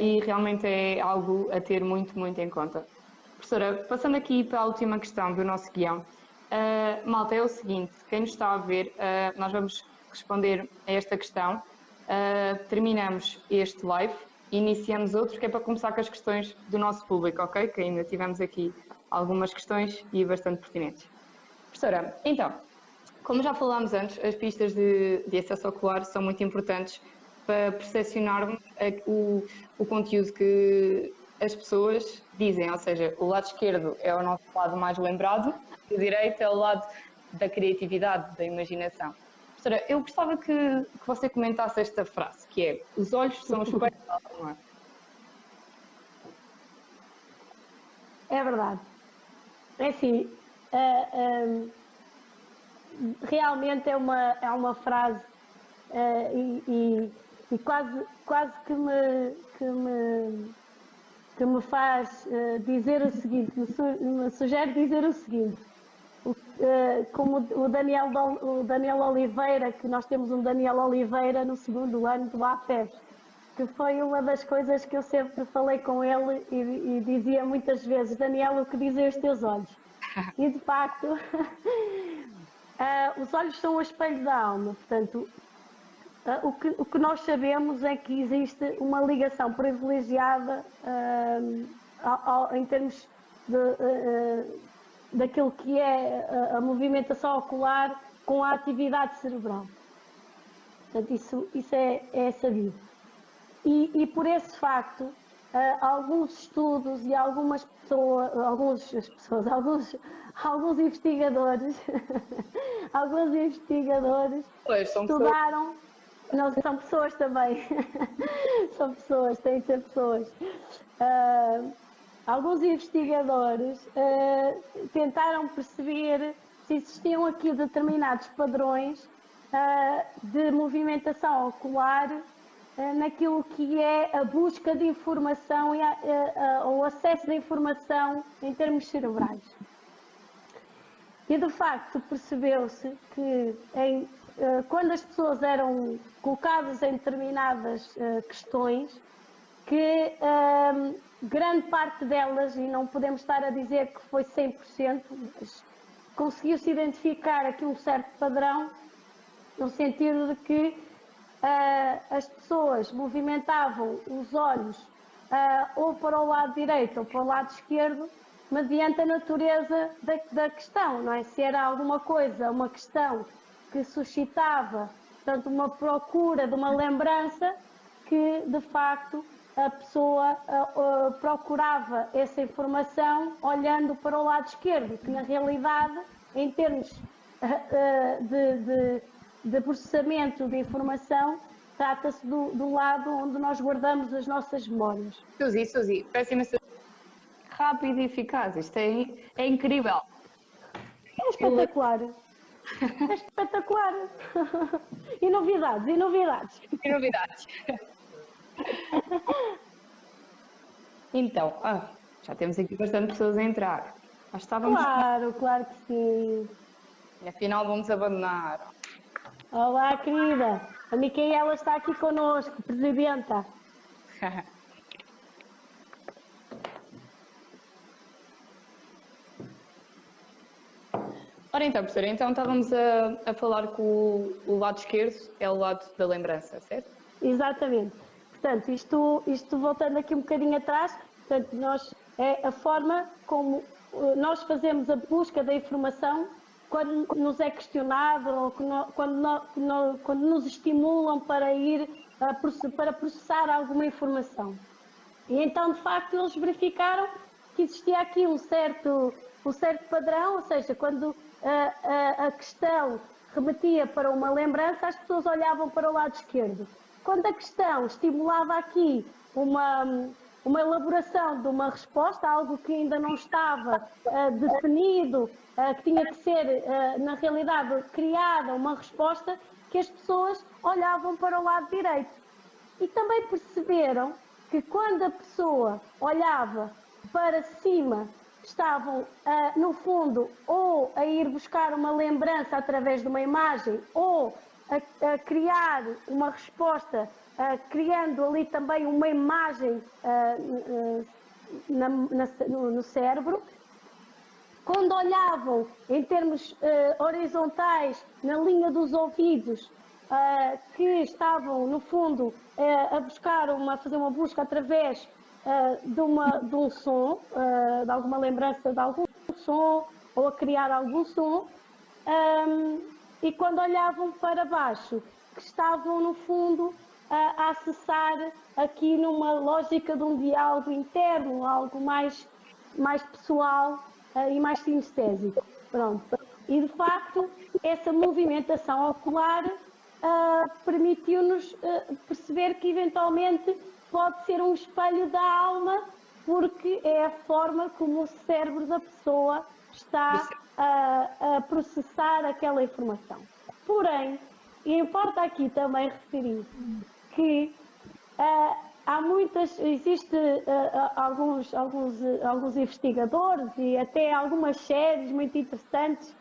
e realmente é algo a ter muito, muito em conta. Professora, passando aqui para a última questão do nosso guião, malta, é o seguinte, quem nos está a ver, nós vamos responder a esta questão, terminamos este live, iniciamos outro, que é para começar com as questões do nosso público, ok? Que ainda tivemos aqui algumas questões e bastante pertinentes. Professora, então, como já falámos antes, as pistas de acesso ocular são muito importantes para percepcionarmos o conteúdo que as pessoas dizem, ou seja, o lado esquerdo é o nosso lado mais lembrado, e o direito é o lado da criatividade, da imaginação. Professora, eu gostava que você comentasse esta frase, que é: os olhos são o espelho da alma. É verdade. É assim, realmente é uma frase e quase que me faz dizer o seguinte, me sugere dizer o seguinte, como o Daniel Oliveira, que nós temos um Daniel Oliveira no segundo ano do AFES, que foi uma das coisas que eu sempre falei com ele e dizia muitas vezes: Daniel, o que dizem os teus olhos? E de facto, os olhos são o espelho da alma, portanto, o que nós sabemos é que existe uma ligação privilegiada em termos daquilo que é a movimentação ocular com a atividade cerebral. Portanto, isso é sabido. E por esse facto, alguns estudos e algumas pessoas, alguns investigadores, alguns investigadores estudaram. Não, são pessoas também. São pessoas, têm de ser pessoas. Alguns investigadores tentaram perceber se existiam aqui determinados padrões de movimentação ocular naquilo que é a busca de informação e o acesso de informação em termos cerebrais. E de facto percebeu-se que quando as pessoas eram colocadas em determinadas questões, que grande parte delas, e não podemos estar a dizer que foi 100%, mas conseguiu-se identificar aqui um certo padrão, no sentido de que as pessoas movimentavam os olhos ou para o lado direito ou para o lado esquerdo, mediante a natureza da questão, não é? Se era alguma coisa, uma questão que suscitava, portanto, uma procura de uma lembrança, que de facto a pessoa procurava essa informação olhando para o lado esquerdo, que na realidade, em termos de processamento de informação, trata-se do lado onde nós guardamos as nossas memórias. Suzy, peço imensa. Rápido e eficaz, isto é incrível. É espetacular. É espetacular. E novidades. Então, já temos aqui bastante pessoas a entrar. Nós estávamos... Claro que sim. E afinal vamos abandonar. Olá, querida. A Micaela está aqui connosco, presidenta. Ora então, professora, estávamos a falar que o lado esquerdo é o lado da lembrança, certo? Exatamente. Portanto, isto voltando aqui um bocadinho atrás, portanto, é a forma como nós fazemos a busca da informação quando nos é questionado ou quando nos estimulam para ir para processar alguma informação. E então, de facto, eles verificaram que existia aqui um certo padrão, ou seja, quando a questão remetia para uma lembrança, as pessoas olhavam para o lado esquerdo. Quando a questão estimulava aqui uma elaboração de uma resposta, algo que ainda não estava definido, que tinha que ser, na realidade, criada uma resposta, que as pessoas olhavam para o lado direito. E também perceberam que quando a pessoa olhava para cima, estavam, no fundo, ou a ir buscar uma lembrança através de uma imagem, ou a criar uma resposta, criando ali também uma imagem no cérebro. Quando olhavam em termos horizontais, na linha dos ouvidos, que estavam, no fundo, a fazer uma busca através de um som, de alguma lembrança de algum som, ou a criar algum som, e quando olhavam para baixo, que estavam, no fundo, a acessar aqui numa lógica de um diálogo interno, algo mais pessoal e mais sinestésico. Pronto. E, de facto, essa movimentação ocular permitiu-nos perceber que, eventualmente, pode ser um espelho da alma, porque é a forma como o cérebro da pessoa está a processar aquela informação. Porém, importa aqui também referir que existem alguns investigadores e até algumas séries muito interessantes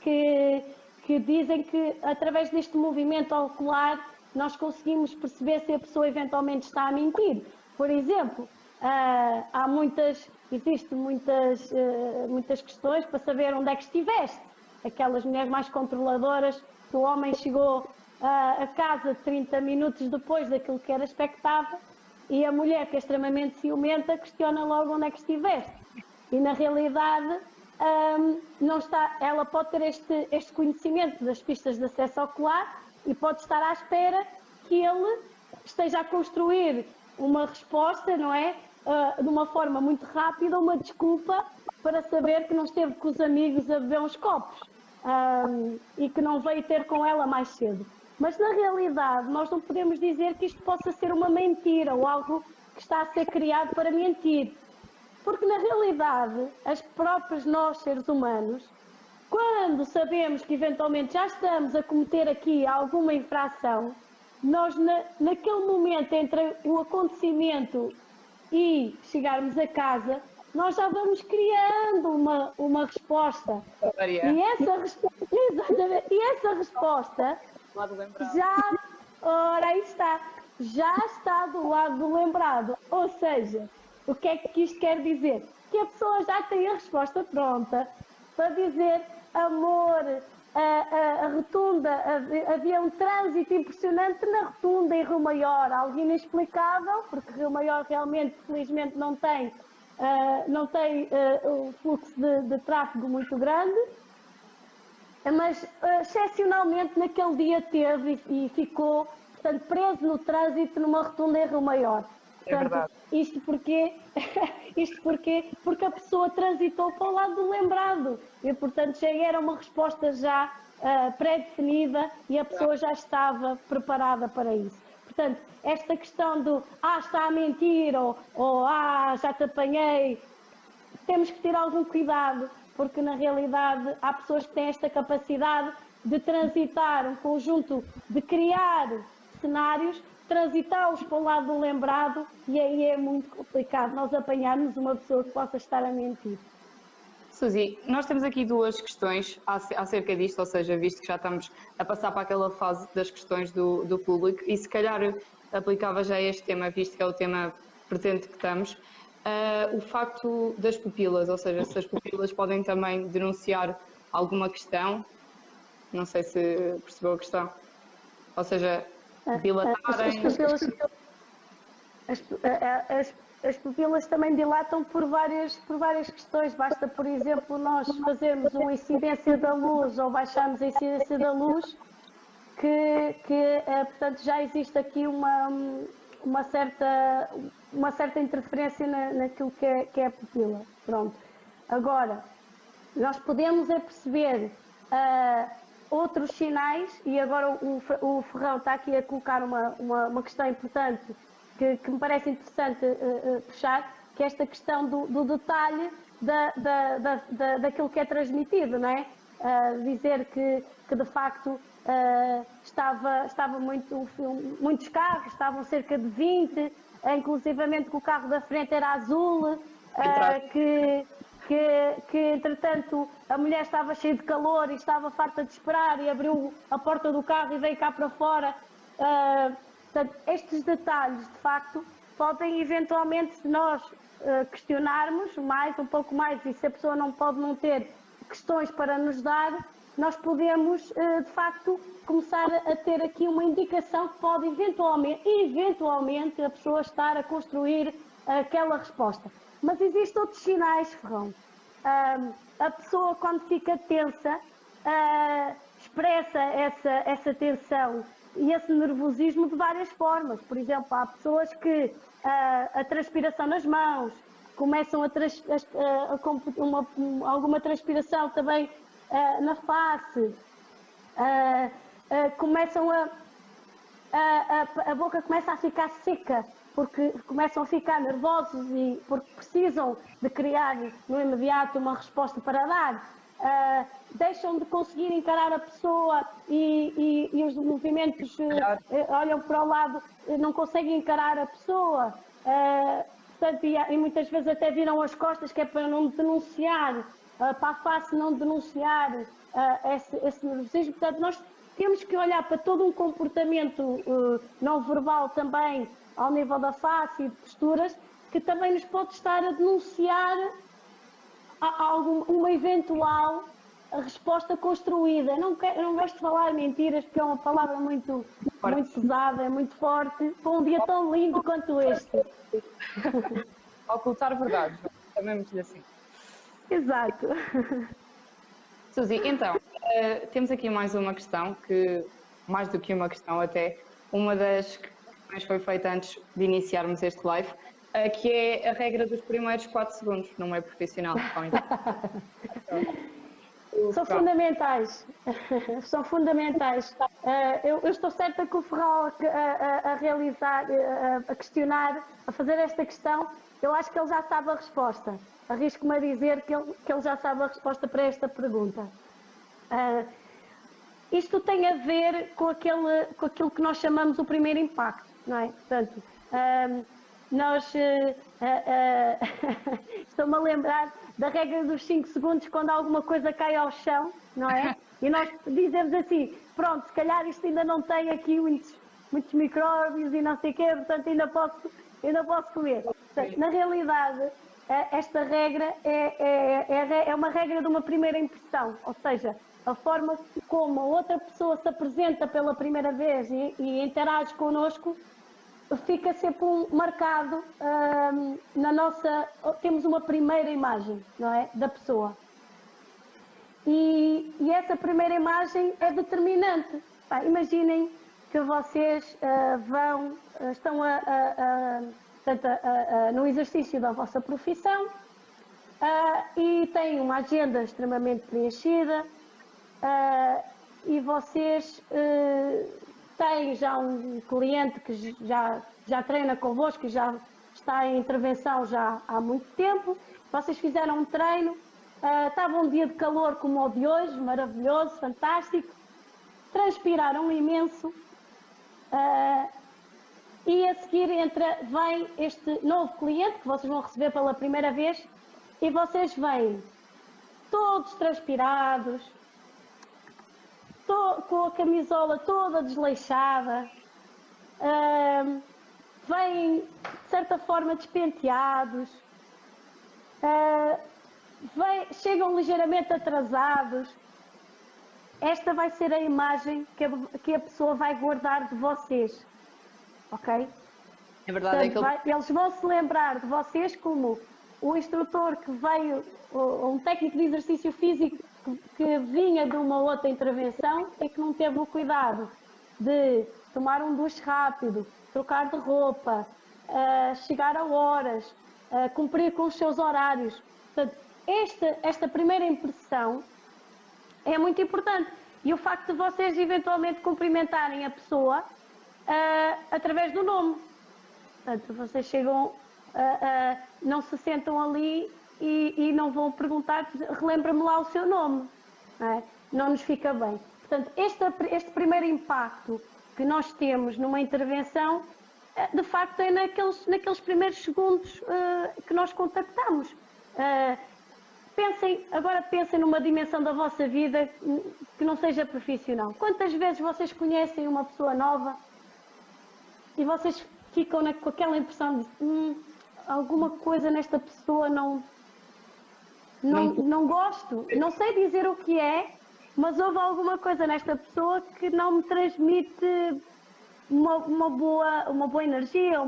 que dizem que através deste movimento ocular nós conseguimos perceber se a pessoa eventualmente está a mentir. Por exemplo, existem muitas questões para saber onde é que estiveste. Aquelas mulheres mais controladoras, que o homem chegou a casa 30 minutos depois daquilo que era expectável, e a mulher, que é extremamente ciumenta, questiona logo onde é que estiveste. E na realidade não está, ela pode ter este conhecimento das pistas de acesso ocular e pode estar à espera que ele esteja a construir uma resposta, não é? De uma forma muito rápida, uma desculpa para saber que não esteve com os amigos a beber uns copos e que não veio ter com ela mais cedo. Mas na realidade nós não podemos dizer que isto possa ser uma mentira ou algo que está a ser criado para mentir. Porque na realidade, as próprias nós, seres humanos, quando sabemos que eventualmente já estamos a cometer aqui alguma infração, nós naquele momento entre o acontecimento e chegarmos a casa, nós já vamos criando uma resposta. E essa resposta já está do lado do lembrado. Ou seja, o que é que isto quer dizer? Que a pessoa já tem a resposta pronta para dizer: amor, a rotunda, havia um trânsito impressionante na rotunda em Rio Maior, algo inexplicável, porque Rio Maior realmente, felizmente, não tem um fluxo de tráfego muito grande, mas excepcionalmente naquele dia teve e ficou, portanto, preso no trânsito numa rotunda em Rio Maior. Portanto, isto porquê? Porque a pessoa transitou para o lado do lembrado e, portanto, já era uma resposta já pré-definida e a pessoa já estava preparada para isso. Portanto, esta questão do está a mentir ou já te apanhei, temos que ter algum cuidado, porque na realidade há pessoas que têm esta capacidade de transitar um conjunto, de criar cenários, transitá-los para o lado do lembrado, e aí é muito complicado nós apanharmos uma pessoa que possa estar a mentir. Suzy, nós temos aqui duas questões acerca disto, ou seja, visto que já estamos a passar para aquela fase das questões do público, e se calhar aplicava já este tema, visto que é o tema presente que estamos, o facto das pupilas, ou seja, se as pupilas podem também denunciar alguma questão, não sei se percebeu a questão, ou seja, dilatarem... As pupilas também dilatam por várias questões. Basta, por exemplo, nós fazermos uma incidência da luz ou baixarmos a incidência da luz, portanto, já existe aqui uma certa interferência naquilo que é a pupila. Pronto. Agora, nós podemos perceber outros sinais, e agora o Ferrão está aqui a colocar uma questão importante que me parece interessante puxar, que é esta questão do detalhe daquilo que é transmitido, não é? Dizer que de facto muitos carros, estavam cerca de 20, inclusivamente que o carro da frente era azul, que entretanto a mulher estava cheia de calor e estava farta de esperar e abriu a porta do carro e veio cá para fora. Portanto, estes detalhes, de facto, podem eventualmente, se nós questionarmos um pouco mais, e se a pessoa não pode não ter questões para nos dar, nós podemos, de facto, começar a ter aqui uma indicação que pode eventualmente a pessoa estar a construir aquela resposta. Mas existem outros sinais, Ferrão. A pessoa, quando fica tensa, expressa essa tensão e esse nervosismo de várias formas. Por exemplo, há pessoas que a transpiração nas mãos, começam alguma transpiração também na face, começam a boca começa a ficar seca, porque começam a ficar nervosos e porque precisam de criar no imediato uma resposta para dar. Deixam de conseguir encarar a pessoa e os movimentos olham para o lado, não conseguem encarar a pessoa. Portanto, e muitas vezes até viram as costas, que é para não denunciar, para a face não denunciar esse nervosismo. Portanto, nós temos que olhar para todo um comportamento não verbal também, ao nível da face e de posturas, que também nos pode estar a denunciar uma eventual resposta construída. Não gosto de falar mentiras, porque é uma palavra muito pesada, é muito forte, para um dia tão lindo quanto este. Ocultar verdades, chamemos-lhe assim. Exato. Suzy, então, temos aqui mais uma questão, que mais do que uma questão até, uma das questões foi feita antes de iniciarmos este live, que é a regra dos primeiros 4 segundos no meio profissional. São fundamentais. São fundamentais. Eu estou certa que o Ferral a realizar, a questionar, a fazer esta questão, eu acho que ele já sabe a resposta. Arrisco-me a dizer que ele já sabe a resposta para esta pergunta. Isto tem a ver com aquilo que nós chamamos o primeiro impacto, não é? Portanto, estou-me a lembrar da regra dos 5 segundos quando alguma coisa cai ao chão, não é? E nós dizemos assim, pronto, se calhar isto ainda não tem aqui muitos micróbios e não sei o quê, portanto ainda posso comer. Portanto, na realidade, esta regra é uma regra de uma primeira impressão, ou seja, a forma como a outra pessoa se apresenta pela primeira vez e interage connosco fica sempre marcado na nossa... Temos uma primeira imagem, não é? Da pessoa. E essa primeira imagem é determinante. Imaginem que vocês estão no exercício da vossa profissão e têm uma agenda extremamente preenchida e vocês têm já um cliente que já treina convosco, que já está em intervenção já há muito tempo. Vocês fizeram um treino, estava um dia de calor como o de hoje, maravilhoso, fantástico, transpiraram imenso e a seguir vem este novo cliente que vocês vão receber pela primeira vez e vocês vêm todos transpirados, com a camisola toda desleixada, vêm de certa forma despenteados, chegam ligeiramente atrasados. Esta vai ser a imagem que a pessoa vai guardar de vocês, ok? É verdade. Portanto, eles vão se lembrar de vocês como o instrutor que veio, um técnico de exercício físico que vinha de uma outra intervenção e que não teve o cuidado de tomar um duche rápido, trocar de roupa, chegar a horas, cumprir com os seus horários. Portanto, esta primeira impressão é muito importante. E o facto de vocês eventualmente cumprimentarem a pessoa através do nome. Portanto, vocês chegam, não se sentam ali e não vão perguntar, relembra-me lá o seu nome. Não nos fica bem. Portanto, este primeiro impacto que nós temos numa intervenção, de facto, é naqueles primeiros segundos que nós contactamos. Pensem numa dimensão da vossa vida que não seja profissional. Quantas vezes vocês conhecem uma pessoa nova e vocês ficam com aquela impressão de alguma coisa nesta pessoa não gosto, não sei dizer o que é, mas houve alguma coisa nesta pessoa que não me transmite uma boa energia,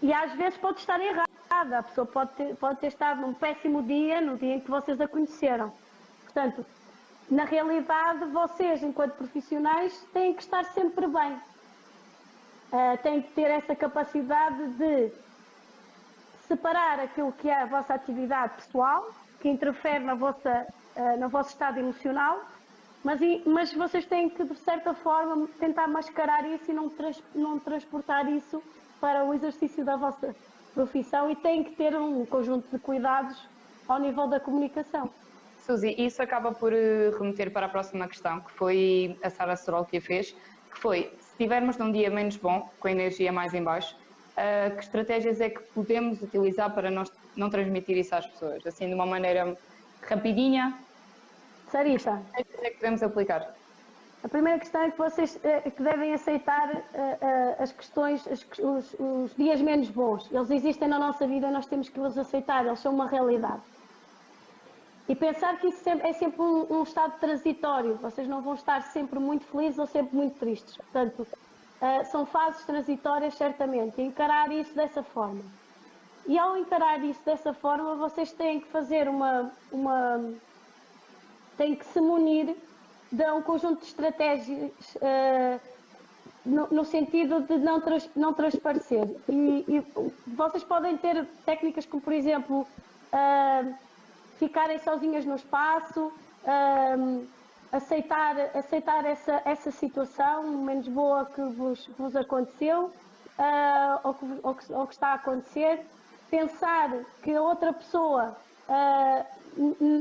e às vezes pode estar errada, a pessoa pode ter estado num péssimo dia, no dia em que vocês a conheceram. Portanto, na realidade, vocês, enquanto profissionais, têm que estar sempre bem. Têm que ter essa capacidade de separar aquilo que é a vossa atividade pessoal, que interfere no vosso estado emocional, mas vocês têm que, de certa forma, tentar mascarar isso e não transportar isso para o exercício da vossa profissão, e têm que ter um conjunto de cuidados ao nível da comunicação. Suzy, isso acaba por remeter para a próxima questão, que foi a Sara Sorol que a fez, que foi, se tivermos num dia menos bom, com a energia mais em baixo, que estratégias é que podemos utilizar para não transmitir isso às pessoas? Assim, de uma maneira rapidinha, Sarita, que estratégias é que podemos aplicar? a primeira questão é que vocês que devem aceitar as questões, os dias menos bons. Eles existem na nossa vida, nós temos que os aceitar, eles são uma realidade. E pensar que isso é sempre um estado transitório, vocês não vão estar sempre muito felizes ou sempre muito tristes. Portanto, são fases transitórias, certamente, e encarar isso dessa forma. E ao encarar isso dessa forma, vocês têm que fazer têm que se munir de um conjunto de estratégias no sentido de não transparecer. E vocês podem ter técnicas como, por exemplo, ficarem sozinhas no espaço, aceitar essa situação menos boa que vos aconteceu, ou que está a acontecer, pensar que a outra pessoa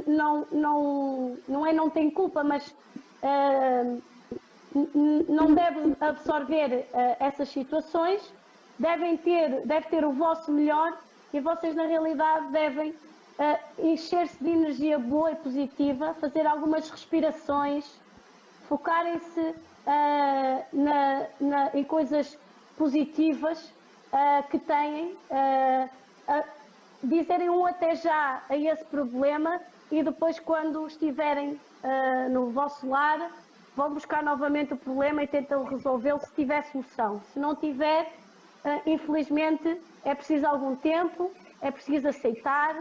não tem culpa, mas não deve absorver essas situações, deve ter o vosso melhor, e vocês na realidade devem encher-se de energia boa e positiva, fazer algumas respirações, focarem-se em coisas positivas que têm, dizerem um até já a esse problema, e depois, quando estiverem no vosso lar, vão buscar novamente o problema e tentam resolvê-lo se tiver solução. Se não tiver, infelizmente, é preciso algum tempo, é preciso aceitar,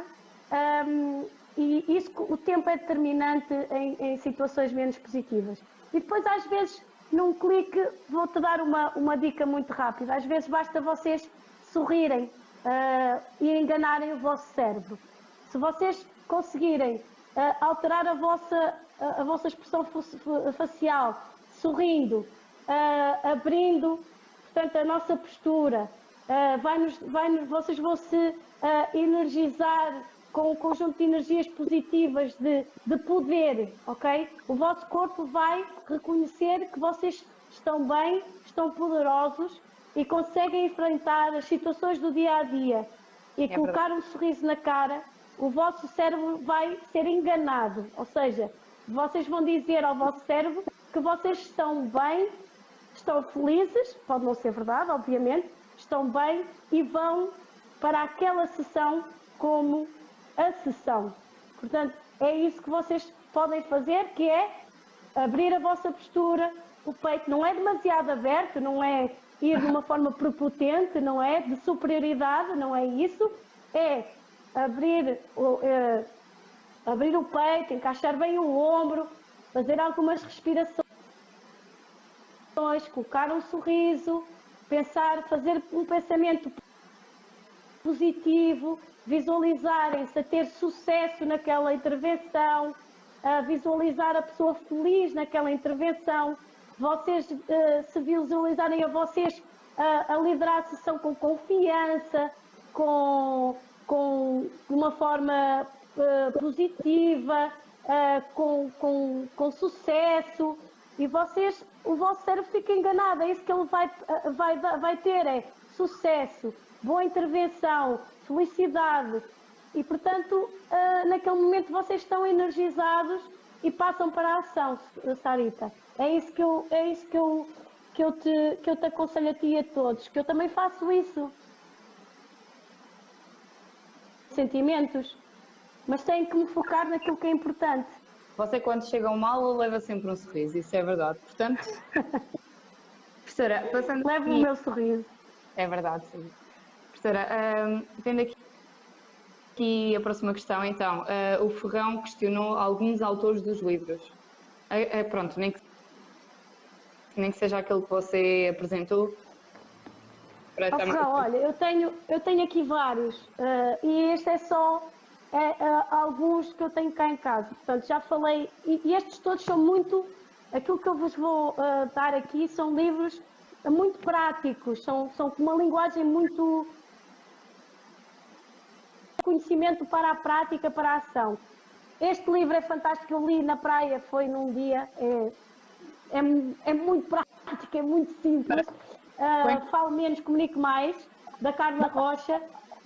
e isso, o tempo é determinante em situações menos positivas. E depois, às vezes, num clique, vou-te dar uma dica muito rápida. Às vezes basta vocês sorrirem e enganarem o vosso cérebro. Se vocês conseguirem alterar a vossa expressão facial, sorrindo, abrindo, portanto, a nossa postura, vocês vão se energizar com um conjunto de energias positivas de poder, ok? O vosso corpo vai reconhecer que vocês estão bem, estão poderosos e conseguem enfrentar as situações do dia a dia e colocar um sorriso na cara. O vosso cérebro vai ser enganado, ou seja, vocês vão dizer ao vosso cérebro que vocês estão bem, estão felizes, pode não ser verdade, obviamente, estão bem, e vão para aquela sessão como a sessão. Portanto, é isso que vocês podem fazer, que é abrir a vossa postura, o peito não é demasiado aberto, não é ir de uma forma prepotente, não é de superioridade, não é isso, é abrir o peito, encaixar bem o ombro, fazer algumas respirações, colocar um sorriso, fazer um pensamento positivo, visualizarem-se a ter sucesso naquela intervenção, a visualizar a pessoa feliz naquela intervenção, vocês se visualizarem a vocês a liderar a sessão com confiança, com uma forma positiva, com sucesso, e o vosso cérebro fica enganado, é isso que ele vai ter, é sucesso, boa intervenção, felicidade, e portanto naquele momento vocês estão energizados e passam para a ação, Sarita. É isso que eu te aconselho a ti e a todos, que eu também faço isso. Sentimentos, mas tenho que me focar naquilo que é importante. Você, quando chega ao mal, leva sempre um sorriso, isso é verdade. Portanto, professora, passando Levo aqui... o meu sorriso. É verdade, sim. Professora, tendo aqui a próxima questão, então, o Ferrão questionou alguns autores dos livros. Pronto, nem que seja aquilo que você apresentou. Olha, eu tenho aqui vários e este é só alguns que eu tenho cá em casa. Portanto, já falei, e estes todos são muito, aquilo que eu vos vou dar aqui são livros muito práticos, são com uma linguagem muito conhecimento para a prática, para a ação. Este livro é fantástico, eu li na praia, foi num dia, é muito prático, é muito simples. Falo menos, comunico mais, da Carla Rocha.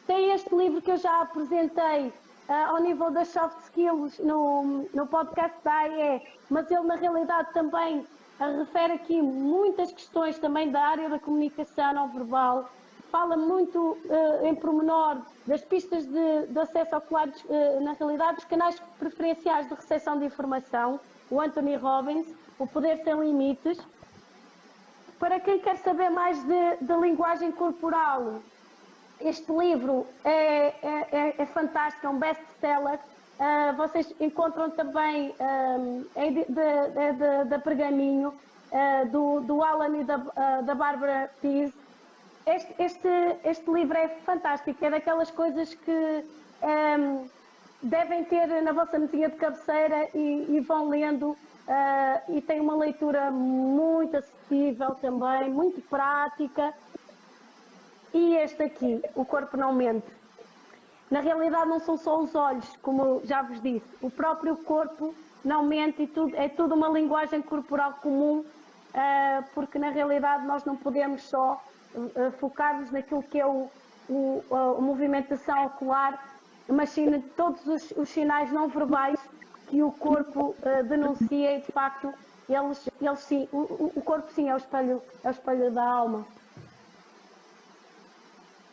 Tem este livro que eu já apresentei ao nível das soft skills no podcast da AE, mas ele na realidade também refere aqui muitas questões também da área da comunicação não verbal. Fala muito em pormenor das pistas de acesso ocular, na realidade, dos canais preferenciais de recepção de informação, o Anthony Robbins, O Poder Sem Limites. Para quem quer saber mais de linguagem corporal, este livro é fantástico, é um best-seller. Vocês encontram também da Pergaminho, do Alan e da Bárbara Pease. Este livro é fantástico, é daquelas coisas que devem ter na vossa mesinha de cabeceira e vão lendo. E tem uma leitura muito acessível também, muito prática. E este aqui, O Corpo Não Mente. Na realidade não são só os olhos, como já vos disse, o próprio corpo não mente e é tudo uma linguagem corporal comum, porque na realidade nós não podemos só focar-nos naquilo que é a movimentação ocular, mas sim em todos os sinais não verbais que o corpo denuncia e de facto eles sim, o corpo sim é o espelho da alma.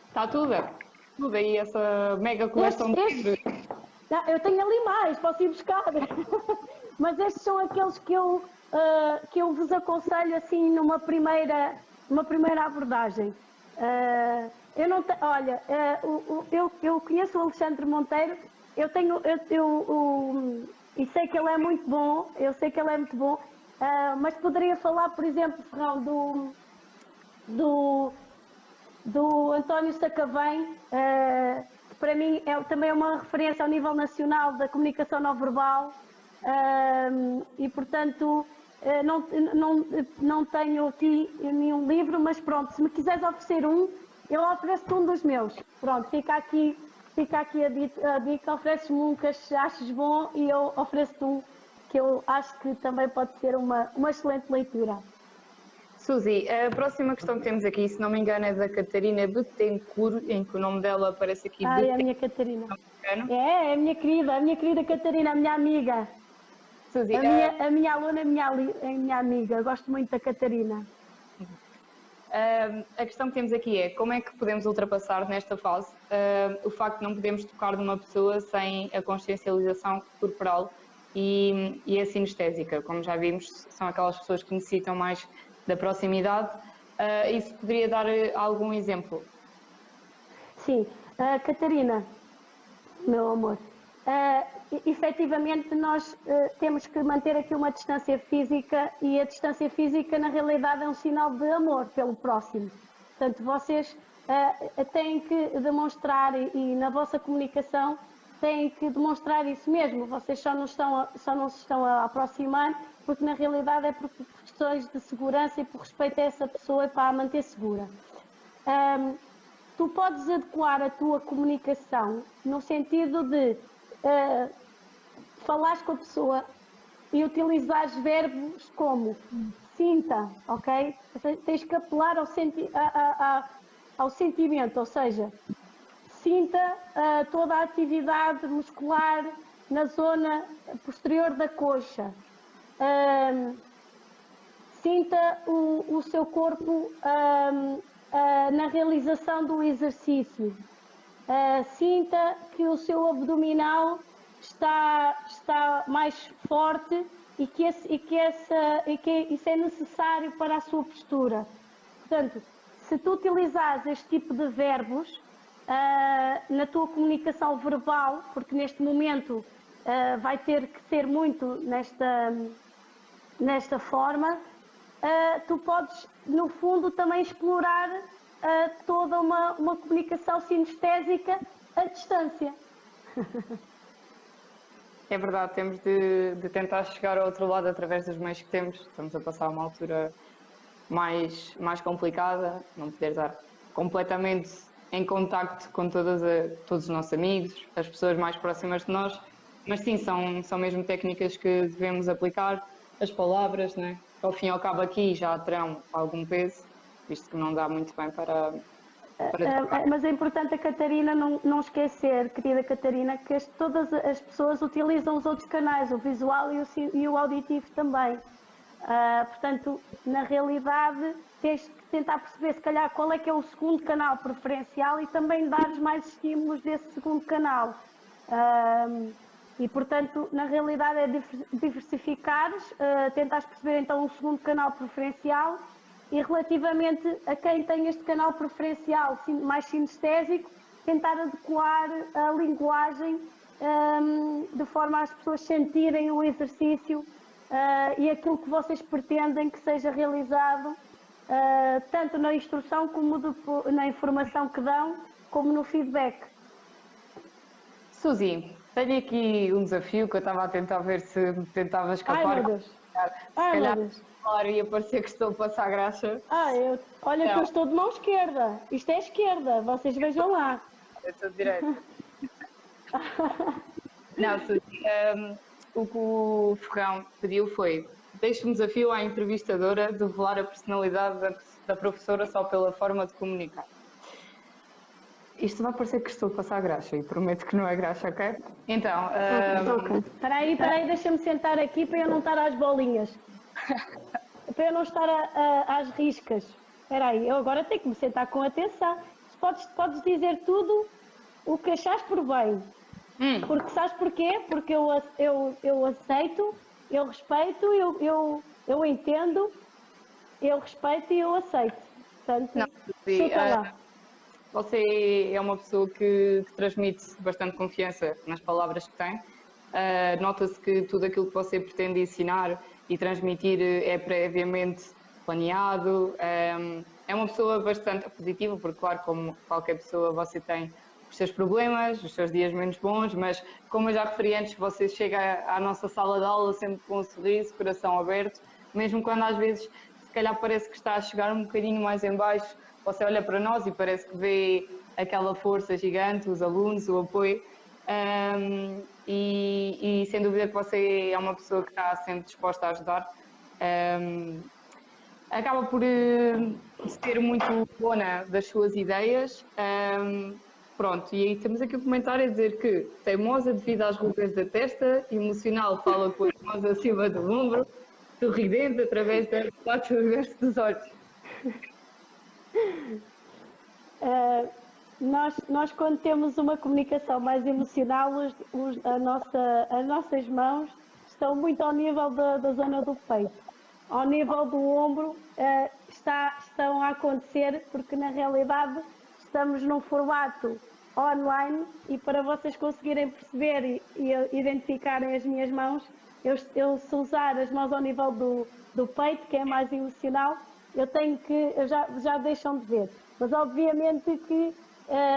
Está tudo aí, essa mega coleção de livros. Eu tenho ali mais, posso ir buscar. Mas estes são aqueles que eu vos aconselho assim numa primeira abordagem. Eu conheço o Alexandre Monteiro, e sei que ele é muito bom, mas poderia falar, por exemplo, Ferrão, do António Sacavém, que para mim também é uma referência ao nível nacional da comunicação não verbal, e portanto não tenho aqui nenhum livro, mas pronto, se me quiseres oferecer eu ofereço-te um dos meus. Pronto, fica aqui a dica, ofereces-me um que achas bom e eu ofereço-te um que eu acho que também pode ser uma excelente leitura. Suzy, a próxima questão que temos aqui, se não me engano, é da Catarina Bettencourt, em que o nome dela aparece aqui. É a minha Catarina. É a minha querida Catarina, a minha amiga. Suzy, a minha aluna é minha amiga, eu gosto muito da Catarina. A questão que temos aqui é como é que podemos ultrapassar nesta fase o facto de não podermos tocar numa pessoa sem a consciencialização corporal e a sinestésica. Como já vimos, são aquelas pessoas que necessitam mais da proximidade. Isso poderia dar algum exemplo? Sim, Catarina, meu amor, efetivamente nós temos que manter aqui uma distância física e a distância física na realidade é um sinal de amor pelo próximo. Portanto, vocês têm que demonstrar e na vossa comunicação têm que demonstrar isso mesmo. Vocês só não se estão a aproximar porque na realidade é por questões de segurança e por respeito a essa pessoa e para a manter segura. Tu podes adequar a tua comunicação no sentido de falares com a pessoa e utilizares verbos como sinta, ok? Tens que apelar ao sentimento, ou seja, sinta toda a atividade muscular na zona posterior da coxa. Sinta o seu corpo na realização do exercício. Sinta que o seu abdominal está mais forte e que isso é necessário para a sua postura. Portanto, se tu utilizares este tipo de verbos na tua comunicação verbal, porque neste momento vai ter que ser muito nesta forma, tu podes, no fundo, também explorar toda uma comunicação sinestésica à distância. É verdade, temos de tentar chegar ao outro lado através dos meios que temos. Estamos a passar uma altura mais complicada, não poder estar completamente em contacto com todos os nossos amigos, as pessoas mais próximas de nós, mas sim, são mesmo técnicas que devemos aplicar, as palavras, né? Ao fim e ao cabo aqui já terão algum peso, visto que não dá muito bem para Mas é importante a Catarina não esquecer, querida Catarina, que todas as pessoas utilizam os outros canais, o visual e o auditivo também. Portanto, na realidade, tens que tentar perceber, se calhar, qual é que é o segundo canal preferencial e também dar mais estímulos desse segundo canal. E, portanto, na realidade é diversificares, tentares perceber então o segundo canal preferencial e relativamente a quem tem este canal preferencial mais sinestésico, tentar adequar a linguagem de forma a as pessoas sentirem o exercício e aquilo que vocês pretendem que seja realizado, tanto na instrução como na informação que dão, como no feedback. Suzy, tenho aqui um desafio que eu estava a tentar ver se me tentava escapar. Ai, meu Deus! Se calhar, claro, ia parecer que estou a passar graxa. Olha não. Que eu estou de mão esquerda. Isto é esquerda, vocês vejam lá. Eu estou de direita. Não, Suzy, o que o Ferrão pediu foi: deixe um desafio à entrevistadora de revelar a personalidade da professora só pela forma de comunicar. Isto vai parecer que estou a passar graxa e prometo que não é graxa, ok? Então. Ok. Espera aí, deixa-me sentar aqui para eu não estar às bolinhas. Para eu não estar às riscas. Espera aí, eu agora tenho que me sentar com atenção. Podes dizer tudo o que achas por bem. Porque sabes porquê? Porque eu aceito, eu respeito, eu entendo, eu respeito e eu aceito. Portanto, não, chuta lá. Você é uma pessoa que transmite bastante confiança nas palavras que tem. Nota-se que tudo aquilo que você pretende ensinar e transmitir é previamente planeado. É uma pessoa bastante positiva, porque, claro, como qualquer pessoa, você tem os seus problemas, os seus dias menos bons, mas, como eu já referi antes, você chega à nossa sala de aula sempre com um sorriso, coração aberto, mesmo quando às vezes, se calhar, parece que está a chegar um bocadinho mais em baixo. Você olha para nós e parece que vê aquela força gigante, os alunos, o apoio, e sem dúvida que você é uma pessoa que está sempre disposta a ajudar. Acaba por ser muito dona das suas ideias. Pronto, e aí temos aqui um comentário a dizer que teimosa devido às rugas da testa, emocional fala com as mãos acima do ombro, sorridente através da parte do verso dos olhos. Nós quando temos uma comunicação mais emocional, as nossas mãos estão muito ao nível da zona do peito. Ao nível do ombro estão a acontecer porque na realidade estamos num formato online e para vocês conseguirem perceber e identificarem as minhas mãos, se usar as mãos ao nível do peito, que é mais emocional, já deixam de ver. Mas obviamente que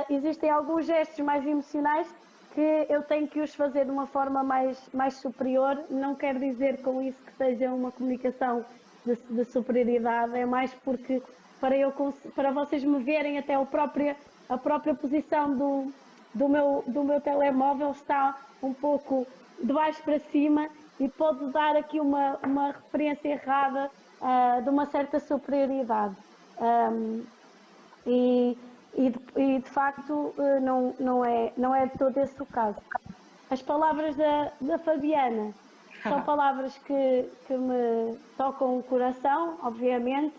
existem alguns gestos mais emocionais que eu tenho que os fazer de uma forma mais superior. Não quer dizer com isso que seja uma comunicação de superioridade, é mais porque para vocês me verem até a própria posição do meu telemóvel está um pouco de baixo para cima e pode dar aqui uma referência errada de uma certa superioridade. E de facto não é de todo esse o caso. As palavras da Fabiana são palavras que me tocam o coração, obviamente.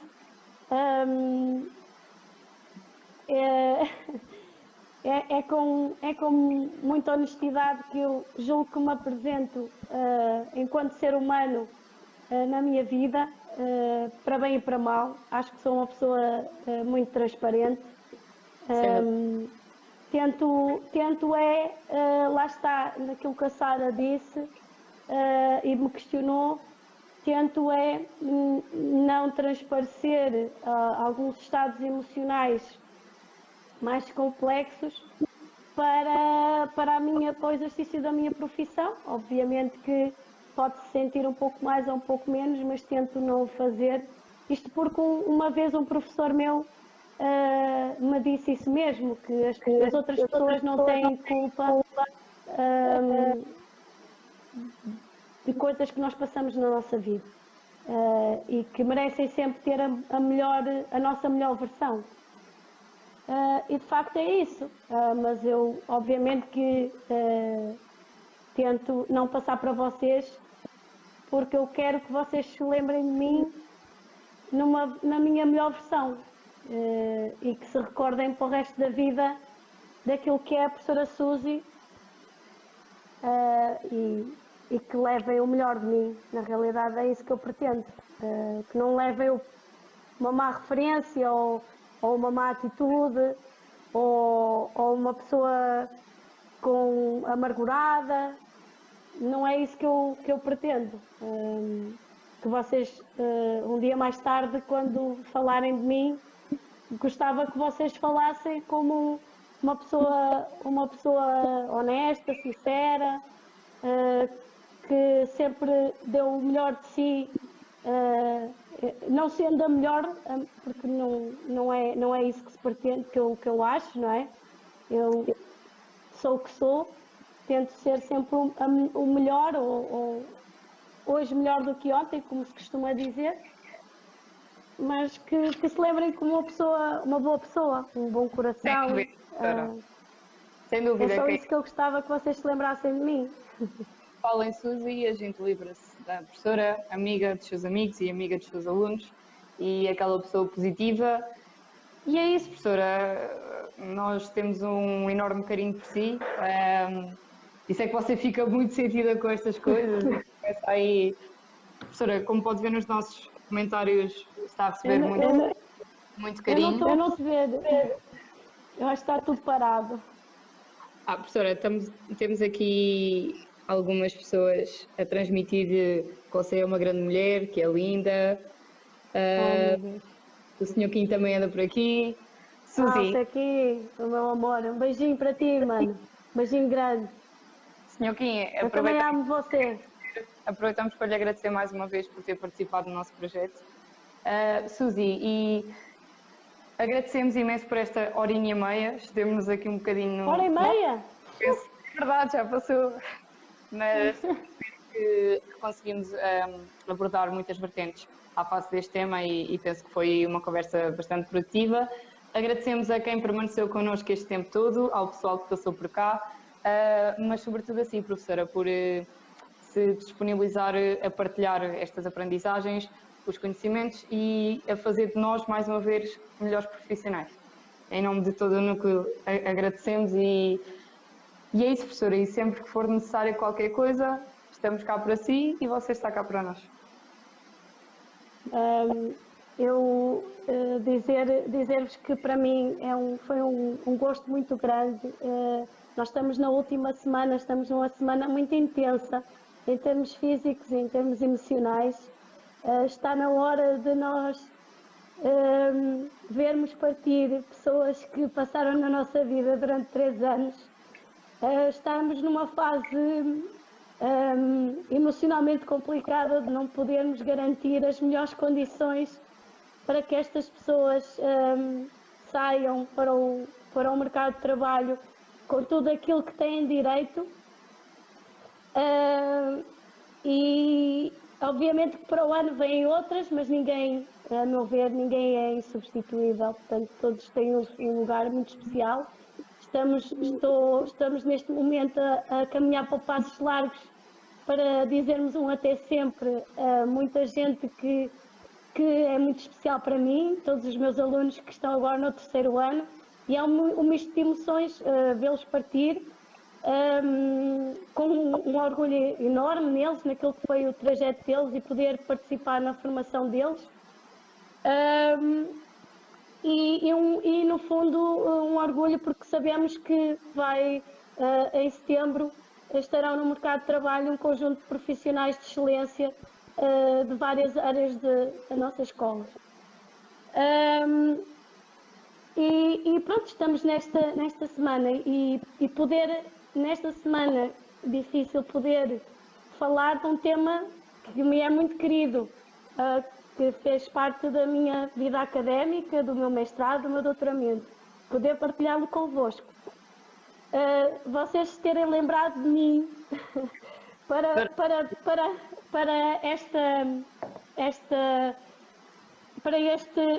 É com muita honestidade que eu julgo que me apresento enquanto ser humano na minha vida, para bem e para mal. Acho que sou uma pessoa muito transparente. Tento lá está, naquilo que a Sara disse e me questionou, tento é não transparecer alguns estados emocionais mais complexos para o exercício da minha profissão. Obviamente que pode-se sentir um pouco mais ou um pouco menos, mas tento não o fazer. Isto porque uma vez um professor meu me disse isso mesmo, que as outras pessoas não têm culpa de coisas que nós passamos na nossa vida e que merecem sempre ter a nossa melhor versão. E de facto é isso, mas eu obviamente que tento não passar para vocês, porque eu quero que vocês se lembrem de mim na minha melhor versão e que se recordem para o resto da vida daquilo que é a professora Suzy e que levem o melhor de mim. Na realidade é isso que eu pretendo, que não levem uma má referência ou uma má atitude ou uma pessoa amargurada. Não é isso que eu pretendo. Que vocês, um dia mais tarde, quando falarem de mim, gostava que vocês falassem como uma pessoa honesta, sincera, que sempre deu o melhor de si, não sendo a melhor, porque não é isso que se pretende, que eu acho, não é? Eu sou o que sou, tento ser sempre o melhor, ou hoje melhor do que ontem, como se costuma dizer, mas que se lembrem como uma boa pessoa, um bom coração. Sem dúvida. É só isso que eu gostava que vocês se lembrassem de mim. Fala em Suzy e a gente livra-se da professora, amiga dos seus amigos e amiga dos seus alunos e aquela pessoa positiva. E é isso, professora. Nós temos um enorme carinho por si. Isso é que você fica muito sentida com estas coisas. Começa aí, professora, como pode ver nos nossos comentários, está a receber muito carinho. Eu não te vejo. Eu acho que está tudo parado. Professora, temos aqui algumas pessoas a transmitir que você é uma grande mulher, que é linda. O Sr. Kim também anda por aqui. Suzy. Aqui, o meu amor. Um beijinho para ti, mano. Um beijinho grande. Sr. Kim, eu também amo você. Aproveitamos para lhe agradecer mais uma vez por ter participado do nosso projeto. Suzy, e agradecemos imenso por esta horinha e meia. Estevemos aqui um bocadinho... Hora e meia? É verdade, já passou. Mas que conseguimos abordar muitas vertentes à face deste tema e penso que foi uma conversa bastante produtiva. Agradecemos a quem permaneceu connosco este tempo todo, ao pessoal que passou por cá, mas sobretudo a si, professora, por se disponibilizar a partilhar estas aprendizagens, os conhecimentos e a fazer de nós, mais uma vez, melhores profissionais. Em nome de todo o núcleo, agradecemos e é isso, professora, e sempre que for necessário qualquer coisa, estamos cá para si e você está cá para nós. Dizer-vos que para mim foi um gosto muito grande. Nós estamos na última semana, estamos numa semana muito intensa, em termos físicos e em termos emocionais. Está na hora de nós vermos partir pessoas que passaram na nossa vida durante 3 anos. Estamos numa fase emocionalmente complicada de não podermos garantir as melhores condições para que estas pessoas saiam para o mercado de trabalho com tudo aquilo que têm direito. E obviamente que para o ano vêm outras, mas ninguém, a meu ver, ninguém é insubstituível, portanto todos têm um lugar muito especial. Estamos neste momento a caminhar para passos largos para dizermos um até sempre a muita gente que é muito especial para mim, todos os meus alunos que estão agora no 3º ano, e é um misto de emoções vê-los partir, com um orgulho enorme neles, naquilo que foi o trajeto deles e poder participar na formação deles. E no fundo um orgulho porque sabemos que em setembro estarão no mercado de trabalho um conjunto de profissionais de excelência de várias áreas da nossa escola. E pronto, estamos nesta semana e poder, nesta semana difícil, poder falar de um tema que me é muito querido, que fez parte da minha vida académica, do meu mestrado, do meu doutoramento, poder partilhá-lo convosco. Vocês terem lembrado de mim para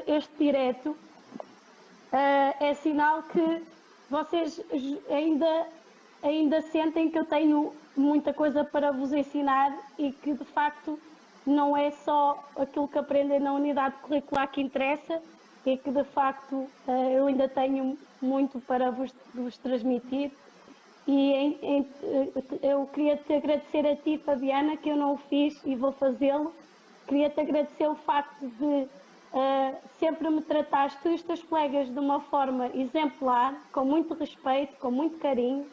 este direto, é sinal que vocês ainda sentem que eu tenho muita coisa para vos ensinar e que de facto não é só aquilo que aprendem na unidade curricular que interessa e que de facto eu ainda tenho muito para vos transmitir. E eu queria te agradecer a ti, Fabiana, que eu não o fiz e vou fazê-lo. Queria-te agradecer o facto de sempre me tratares, tu e os teus colegas, de uma forma exemplar, com muito respeito, com muito carinho.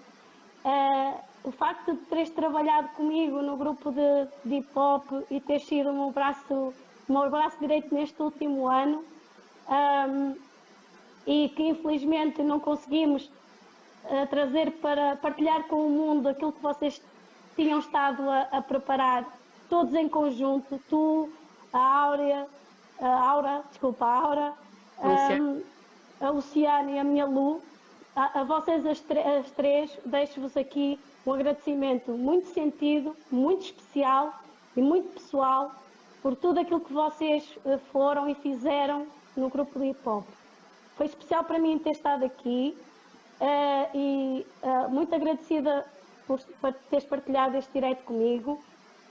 O facto de teres trabalhado comigo no grupo de hip-hop e teres sido o meu braço direito neste último ano, e que infelizmente não conseguimos trazer para partilhar com o mundo aquilo que vocês tinham estado a preparar, todos em conjunto, tu, a Aura, a Luciana e a minha Lu. A vocês as três, deixo-vos aqui um agradecimento muito sentido, muito especial e muito pessoal por tudo aquilo que vocês foram e fizeram no grupo de hip-hop. Foi especial para mim ter estado aqui e muito agradecida por teres partilhado este direito comigo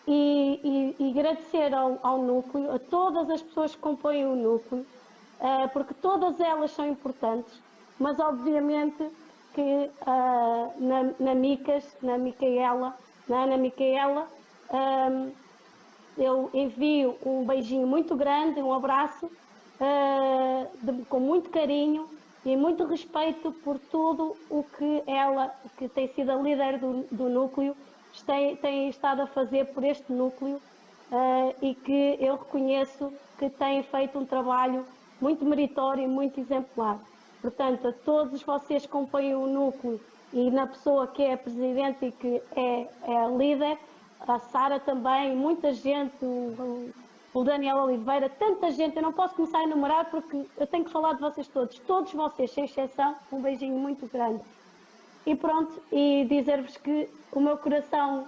e agradecer ao núcleo, a todas as pessoas que compõem o núcleo, porque todas elas são importantes, mas obviamente que na Ana Micaela, eu envio um beijinho muito grande, um abraço, com muito carinho e muito respeito por tudo o que ela, que tem sido a líder do núcleo, tem estado a fazer por este núcleo, e que eu reconheço que tem feito um trabalho muito meritório e muito exemplar. Portanto, a todos vocês que compõem o núcleo e na pessoa que é a presidente e que é a líder, a Sara também, muita gente, o Daniel Oliveira, tanta gente, eu não posso começar a enumerar porque eu tenho que falar de vocês todos vocês, sem exceção, um beijinho muito grande. E pronto, e dizer-vos que o meu coração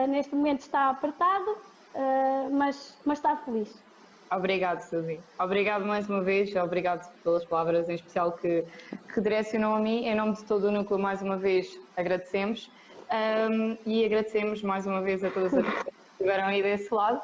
neste momento está apertado, mas está feliz. Obrigado, Suzy. Obrigado mais uma vez, obrigado pelas palavras em especial que direcionam a mim. Em nome de todo o núcleo, mais uma vez, agradecemos. E agradecemos mais uma vez a todas as pessoas que estiveram aí desse lado.